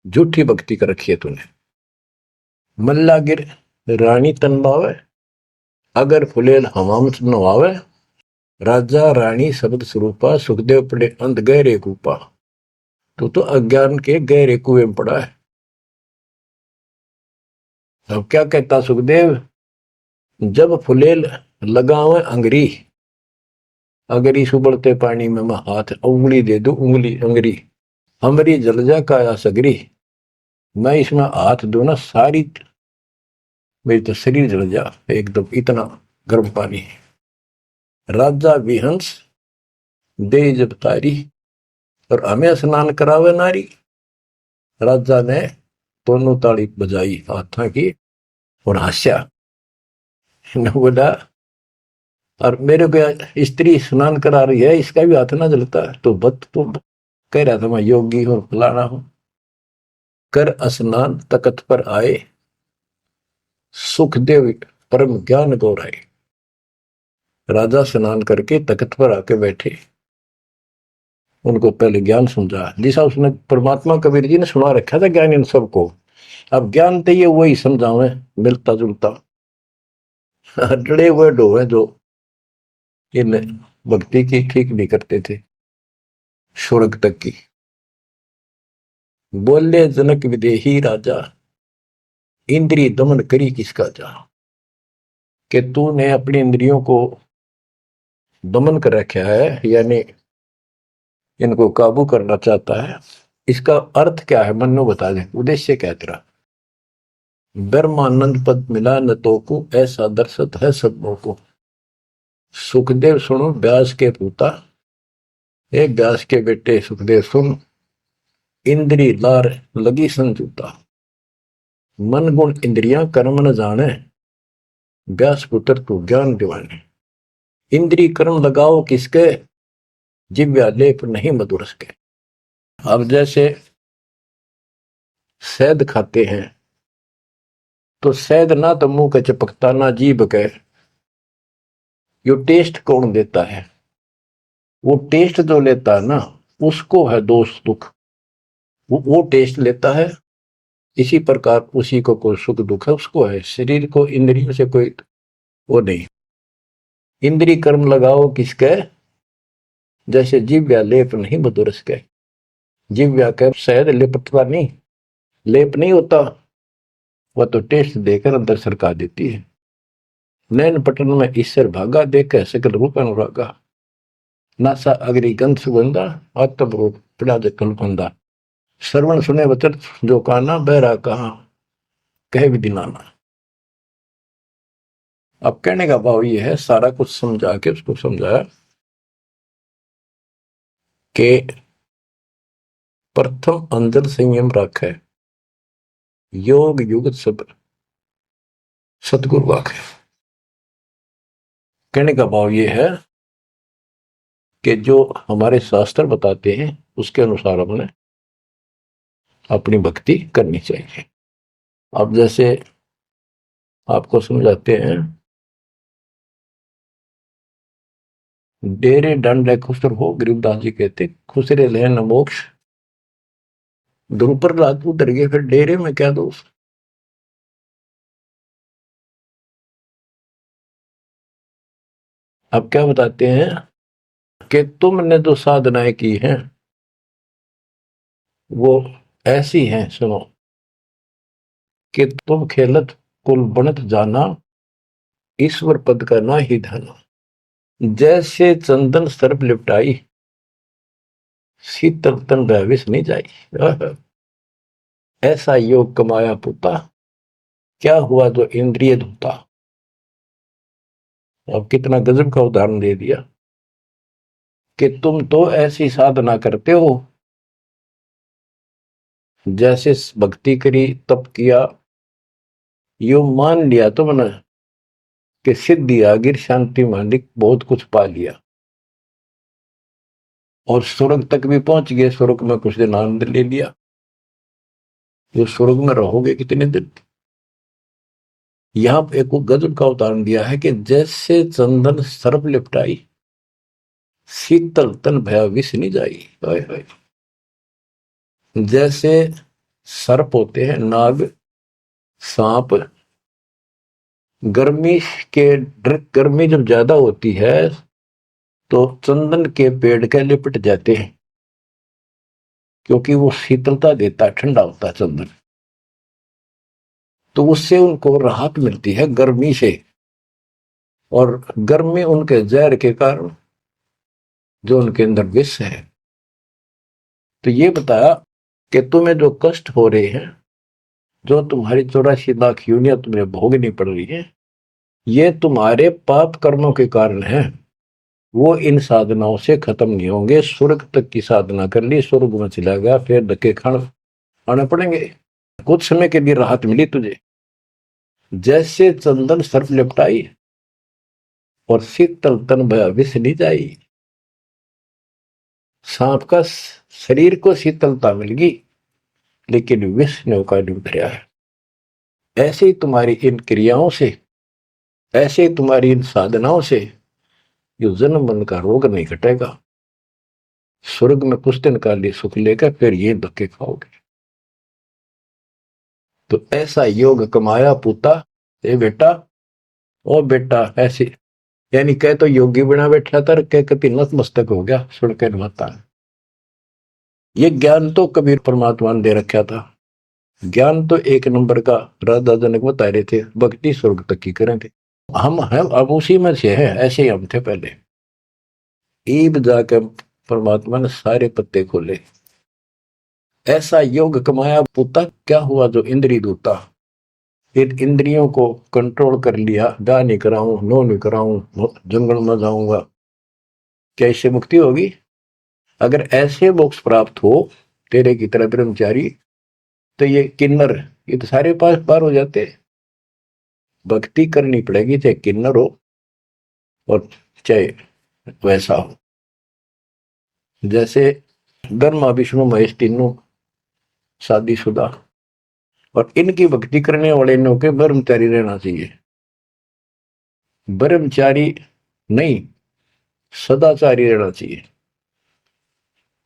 झूठी भक्ति कर रखी है तूने। मल्ला गिर रानी तन बावे, अगर फुलेल हवाम नवावे, राजा रानी शब्द स्वरूपा, सुखदेव पड़े अंध गहरे कूपा। तो अज्ञान के गहरे कुएं में पड़ा है। अब क्या कहता सुखदेव, जब फुलेल लगावे अंगरी, अगर इस उबलते पानी में मैं हाथ उंगली दे दू, उंगली अंगरी हमारी जल जा काया सगरी, मैं इसमें हाथ दू ना, सारी मेरी तो शरीर जल जा एकदम, इतना गर्म पानी है। राजा विहंस दे जब तारी, और हमें स्नान करावे नारी। राजा ने दोनों ताली बजाई हाथा की और हंसा, बोला और मेरे को स्त्री स्नान करा रही है, इसका भी हाथ ना जलता। तो बत तो कह रहा था मैं योगी हूं, फलाना हूं। कर स्नान तकत पर आए, सुखदेव परम ज्ञान गौराए। राजा स्नान करके तकत पर आके बैठे, उनको पहले ज्ञान समझा, जिसा उसने परमात्मा कबीर जी ने सुना रखा था ज्ञान इन सबको। अब ज्ञान तो ये वही समझावे, मिलता जुलता डरे हुए डोवे जो इन भक्ति की ठीक नहीं करते थे स्वर्ग तक की। बोले जनक विदेही राजा, इंद्रिय दमन करी किसका जा, कि तूने अपनी इंद्रियों को दमन कर रखा है, यानी इनको काबू करना चाहता है। इसका अर्थ क्या है, मन में बता दे, उद्देश्य क्या तेरा। ब्रह्मानंद पद मिला न तो को, ऐसा दर्शत है सबों को। सुखदेव सुनो व्यास के पूता, एक व्यास के बेटे सुखदेव सुन, इंद्री लार लगी संजूता, मन गुण इंद्रियां कर्म न जाने, व्यास पुत्र तू ज्ञान दिवाने। इंद्री कर्म लगाओ किसके, जिव्या लेप नहीं मधुरस के। अब जैसे शहद खाते हैं, तो शहद ना तो मुंह के चिपकता ना जीभ के, यो टेस्ट कौन देता है, वो टेस्ट जो लेता है ना, उसको है दोष दुख, वो टेस्ट लेता है। इसी प्रकार उसी को कोई सुख दुख है, उसको है। शरीर को इंद्रियों से कोई वो नहीं। इंद्री कर्म लगाओ किसके, जैसे जिव्या लेप नहीं मधुरस के। जिव्या के शहद लिपटता नहीं, लेप नहीं होता, वह तो टेस्ट देकर अंदर सरका देती है। नैन पटन में ईश्वर भागा, देखे सकल रूप अनुरागा, नासा अग्नि गंध सुगंधा, आत्म रूप पिड़ा जल कंधा। श्रवण सुने वचन जो काना, बहरा कहा कहे विधि नाना। अब कहने का भाव ये है, सारा कुछ समझा के उसको समझाया कि प्रथम अंदर संयम रखे, योग युगत सब सतगुरु वाक है। कहने का भाव ये है कि जो हमारे शास्त्र बताते हैं उसके अनुसार हमने अपनी भक्ति करनी चाहिए। अब जैसे आपको समझाते हैं, डेरे दंड खुसर हो, गरीबदास जी कहते खुसरे लहन मोक्ष, ध्रुव रात उतर गए, फिर डेरे में क्या दोष। अब क्या बताते हैं कि तुमने जो साधनाएं की हैं वो ऐसी हैं, सुनो, कि तुम खेलत कुल बनत जाना, ईश्वर पद का ना ही धना। जैसे चंदन सर्प लिपटाई, शीतल तन विष नहीं जाई। ऐसा योग कमाया पुता, क्या हुआ जो इंद्रिय धूता। अब कितना गजब का उदाहरण दे दिया कि तुम तो ऐसी साधना करते हो, जैसे भक्ति करी, तप किया, यो मान लिया तुमने कि सिद्धि आ गिर, शांति मालिक, बहुत कुछ पा लिया और स्वर्ग तक भी पहुंच गए। स्वर्ग में कुछ दिन आनंद ले लिया। जो स्वर्ग में रहोगे कितने दिन। यहां एक गजब का उदाहरण दिया है कि जैसे चंदन सर्प लिपटाई, शीतल तन भया विष नहीं जाई। हाय हाय। जैसे सर्प होते हैं, नाग, सांप, गर्मी के गर्मी जब ज्यादा होती है तो चंदन के पेड़ के लिपट जाते हैं, क्योंकि वो शीतलता देता है, ठंडा होता है चंदन, तो उससे उनको राहत मिलती है गर्मी से। और गर्मी उनके जहर के कारण जो उनके अंदर विष है। तो ये बताया कि तुम्हें जो कष्ट हो रहे हैं, जो तुम्हारी 84 लाख यूनियां तुम्हें भोगनी पड़ रही है, ये तुम्हारे पाप कर्मों के कारण है। वो इन साधनाओं से खत्म नहीं होंगे। स्वर्ग तक की साधना कर ली, स्वर्ग में चला गया, फिर धक्के आने पड़ेंगे। कुछ समय के लिए राहत मिली तुझे, जैसे चंदन सर्प लिपटाई और शीतल तन भया विष नहीं जाई। सांप का शरीर को शीतलता मिल गई, लेकिन विष ने का नहीं उतरा है। ऐसे ही तुम्हारी इन क्रियाओं से, ऐसे ही तुम्हारी इन साधनाओं से जो जन्म मन का रोग नहीं घटेगा। स्वर्ग में कुछ दिन का लिए सुख लेकर फिर ये धक्के खाओगे। तो ऐसा योग कमाया पूता, ए बेटा, ओ बेटा, ऐसे यानी कह तो योगी बना बैठा था, कह कति नतमस्तक हो गया सुन के माता। ये ज्ञान तो कबीर परमात्मा ने दे रखा था। ज्ञान तो एक नंबर का राधा जनक बता रहे थे, भक्ति स्वर्ग तक की करें थे। हम हैं अब उसी में से है, ऐसे ही हम थे पहले। ईब जाकर परमात्मा ने सारे पत्ते खोले। ऐसा योग कमाया पुता, क्या हुआ जो इंद्री दूता। फिर इंद्रियों को कंट्रोल कर लिया, गा नहीं कराऊं, नो नहीं कराऊं, जंगल में जाऊंगा, क्या इससे मुक्ति होगी। अगर ऐसे मोक्ष प्राप्त हो तेरे की तरह ब्रह्मचारी, तो ये किन्नर, ये तो सारे पास पार हो जाते। भक्ति करनी पड़ेगी, चाहे किन्नर हो और चाहे वैसा हो। जैसे ब्रह्मा विष्णु महेश तीनों शादीशुदा, और इनकी भक्ति करने वाले इनों के ब्रह्मचारी रहना चाहिए। ब्रह्मचारी नहीं, सदाचारी रहना चाहिए।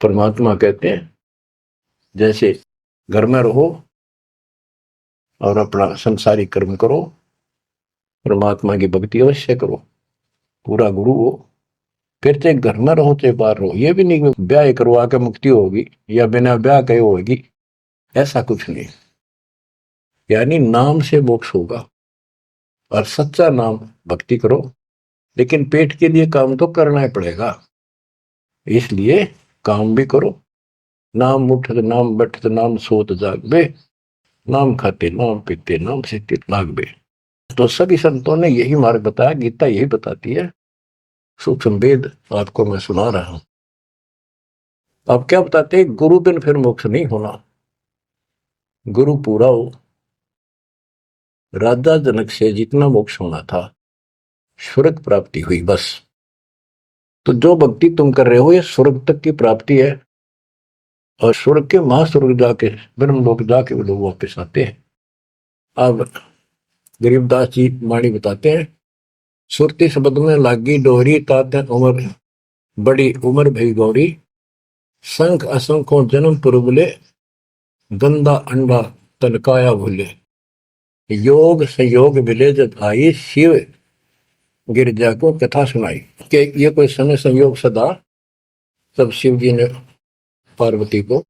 परमात्मा कहते हैं जैसे घर में रहो और अपना संसारिक कर्म करो, परमात्मा की भक्ति अवश्य करो, पूरा गुरु हो। फिर चाहे घर में रहो चाहे बाहर रहो। ये भी नहीं ब्याह करवा के मुक्ति होगी या बिना ब्याह के होगी, ऐसा कुछ नहीं। यानी नाम से मोक्ष होगा, और सच्चा नाम भक्ति करो, लेकिन पेट के लिए काम तो करना ही पड़ेगा। इसलिए काम भी करो। नाम उठत नाम बैठत नाम सोत जागबे, नाम खाते नाम पीते नाम सीते लागबे। तो सभी संतों ने यही मार्ग बताया, गीता यही बताती है। सूक्ष्म वेद आपको मैं सुना रहा हूं। अब क्या बताते हैं, गुरु बिन फिर मोक्ष नहीं होना। गुरु पूरा हो। राजा जनक से जितना मोक्ष होना था, स्वर्ग प्राप्ति हुई बस। तो जो भक्ति तुम कर रहे हो ये स्वर्ग तक की प्राप्ति है, और स्वर्ग के महास्वर्ग जाके ब्रह्मलोक जाके वो लोग वापिस आते हैं। अब गरीबदास जी वाणी बताते हैं, सुरती शब्द में लागी डोरी, तात उम्र बड़ी उम्र भई गौरी, संख असंखों जन्म पुरबले, गंदा अंडा तनकाया भूले। योग संयोग मिले जब आई शिव गिरजा को कथा सुनाई। कि ये कोई समय संयोग सदा, तब शिव जी ने पार्वती को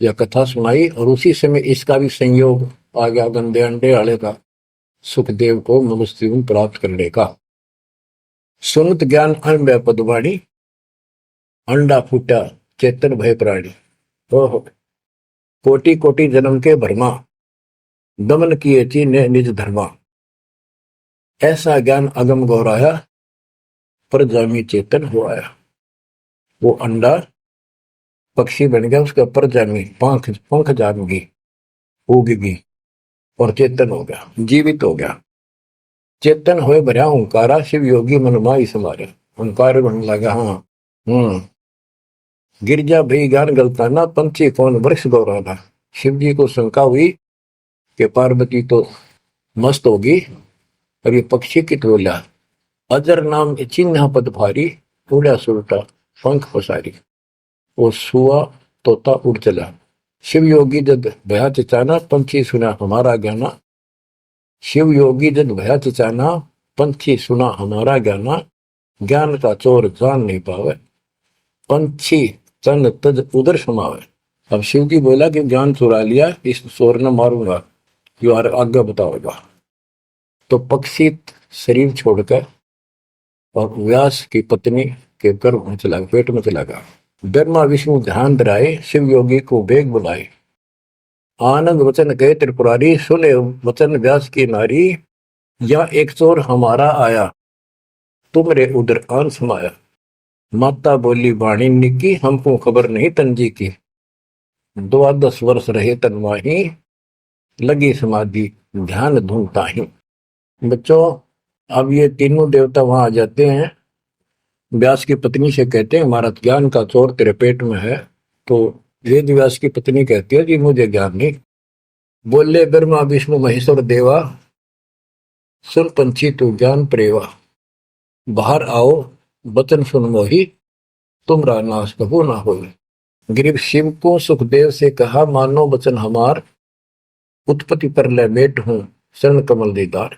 यह कथा सुनाई और उसी समय इसका भी संयोग आ गया गंदे अंडे वाले का, सुखदेव को मनुष्य प्राप्त करने का। सुनत ज्ञान अनबय पदवाणी, अंडा फूटा चेतन भय प्राणी। ओहो, कोटि कोटि जन्म के भरमा, दमन किए चीने निज धर्मा। ऐसा ज्ञान अगम गौराया, पर जामी चेतन हो आया। वो अंडा पक्षी बन गया, उसका पर जामी पंख पंख जाम गई, उगगी और चेतन हो गया, जीवित हो गया। चेतन होए भरा ओंकारा, शिव योगी मन माई समारे। ओंकार बनने लगा। हाँ, गिरजा भई ज्ञान गलताना, पंछी कौन वृक्ष गौराना। शिव जी को शंका हुई कि पार्वती तो मस्त होगी, अब ये पक्षी कित बोला। अजर नाम चिन्ह पद भारी, उड़ा सुलटा पंख पसारी। वो सुआ तोता उड़ चला। शिव योगी जद भया चिचाना, पंछी सुना हमारा गाना। शिव योगी जद भया चिचाना, पंछी सुना हमारा गाना। ज्ञान का चोर जान नहीं पावे, पंछी तन तज उधर समावे। अब शिव जी बोला कि ज्ञान चुरा लिया, इस चोर ने मारूंगा, जो आगे बताओगा। तो पक्षी शरीर छोड़कर और व्यास की पत्नी के गर्भ में चला, पेट में चला गया। ब्रह्मा विष्णु ध्यान धराए, शिव योगी को बेग बुलाए। आनंद वचन गए त्रिपुरारी, सुने वचन व्यास की नारी। या एक चोर हमारा आया, तुमरे उधर आन समाया। माता बोली वाणी निकी, हमको खबर नहीं तंजी की। 12 वर्ष रहे तनवाही, लगी समाधि ध्यान धूमता ही। बच्चों, अब ये तीनों देवता वहां आ जाते हैं, व्यास की पत्नी से कहते हैं हमारा ज्ञान का चोर तेरे पेट में है। तो वेद व्यास की पत्नी कहती है कि मुझे ज्ञान नहीं। बोले ब्रह्मा विष्णु महेश्वर देवा, सुन पंछी तू ज्ञान प्रेवा। बाहर आओ वचन सुन मोही, तुमरा नाश कबू ना हो। गिरिव शिव को सुखदेव से कहा, मानो वचन हमार, उत्पत्ति पर ले मेट हूं शरण कमल दीदार।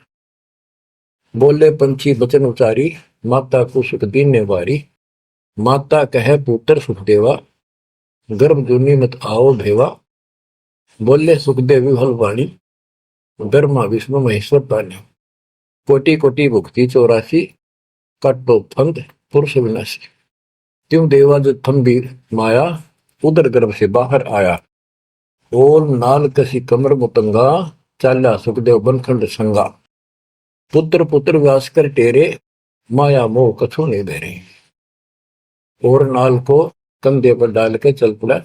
बोले पंछी वचन उचारी, माता को सुख दीने वारी। माता कहे पुत्र सुखदेवा, गर्भ जूनी मत आओ भेवा। बोले सुखदेव विहल वाणी, ब्रह्मा विष्णु महेश्वर पानी। कोटि कोटि भुक्ति 84, काटो फंद पुरुष विनाशी। त्यों देवा जो थम्बीर माया, उदर गर्भ से बाहर आया। ओल नाल कसी कमर मुतंगा, चाल्या सुखदेव बनखंड संगा। पुत्र पुत्र व्यास कर टेरे, माया मोह कछु नहीं दे रही। और नाल को कंधे पर डाल के चल पड़ा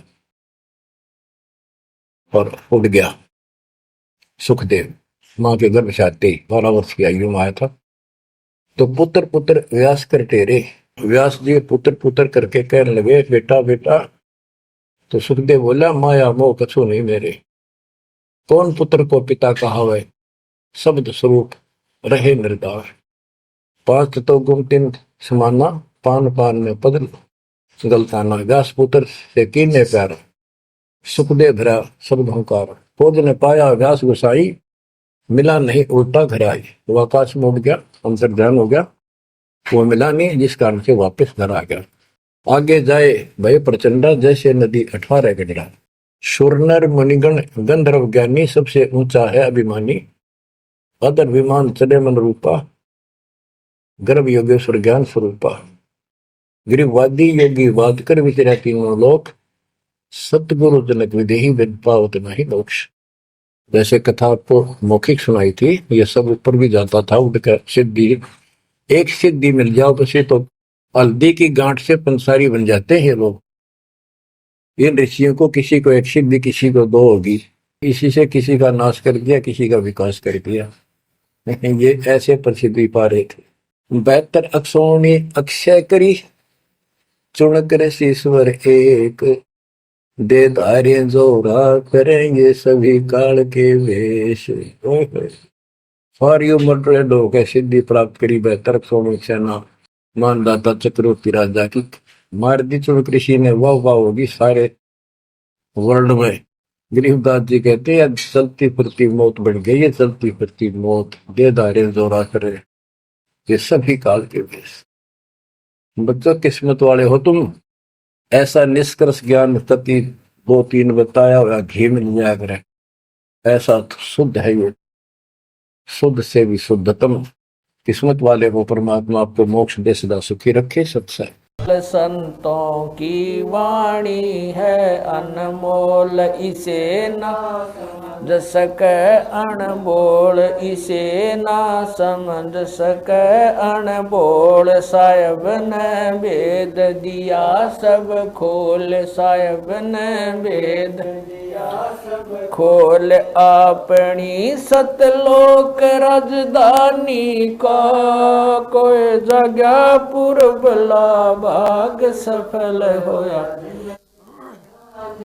और उड़ गया। सुखदेव मां के गर्भ से आते ही 12 वर्ष की आयु में आया था। तो पुत्र पुत्र व्यास कर टेरे, व्यास जी पुत्र पुत्र करके कहने लगे बेटा बेटा। तो सुखदेव बोला माया मोह कछु नहीं मेरे। कौन पुत्र को पिता कहावे, शब्द स्वरूप रहे निर्दार। 5 तो गुम 3 समाना, पान पान में पद गलताना। व्यास पुत्र से कीने प्यार, सुखदेव भरा शब्द हंकार। खोज ने पाया व्यास गोसाई, मिला नहीं उल्टा घर आई। वो आकाश में उड़ गया, अंतर ध्यान हो गया, वो मिला नहीं, जिस कारण से वापस घर आ गया। आगे जाए भय प्रचंडा, जैसे नदी 18 गंडा। सुरनर मुनिगण गंधर्व ज्ञानी, सबसे ऊंचा है अभिमानी। अदर विमान चले मन रूपा, गर्भ योगेश्वर ज्ञान स्वरूपा। गिरिवादी योगी वाद कर विचरा तीनों लोक, सतगुरु जनक विदेही विद पावत नहीं मोक्ष। जैसे कथा आपको मौखिक सुनाई थी, ये सब ऊपर भी जाता था उठकर सिद्धि। एक सिद्धि मिल जाओ बसे तो हल्दी की गांठ से पंसारी बन जाते हैं लोग। इन ऋषियों को किसी को एक सिद्धि, किसी को 2 होगी। इसी से किसी का नाश कर दिया, किसी का विकास कर दिया। ये ऐसे प्रसिद्धि पा रहे थे। 72 अक्षोणी अक्षय करी, चुन कर ईश्वर एक। दे धारे जोरा करेंगे सभी काल के वेश। सारी उम्र लोग सिद्धि प्राप्त करी। 72 अक्षोणी सेना मानदाता चक्रवर्ती राजा की मार दी चुन कृषि ने। वाह वाह होगी सारे वर्ल्ड में। गरीबदास जी कहते हैं चलती फिरती मौत बन गई है, चलती फिरती मौत दे दारे जोरा करे, ये सभी काल के वेश। बच्चों किस्मत वाले हो तुम, ऐसा निष्कर्ष ज्ञान तति 2-3 बताया हुआ घी मिल जाया करे, ऐसा तो शुद्ध है ये, शुद्ध से भी शुद्धतम। किस्मत वाले को परमात्मा आपको मोक्ष दे सदा सुखी रखे। सत्संग संतों की वाणी है अनमोल, इसे ना समझ सके अनबोल, इसे ना समझ सके अनबोल। साहिब ने वेद दिया सब खोल, साहिब ने वेद दिया सब खोल। अपनी सतलोक राजधानी को कोई जगह पूर्व भाग सफल होया।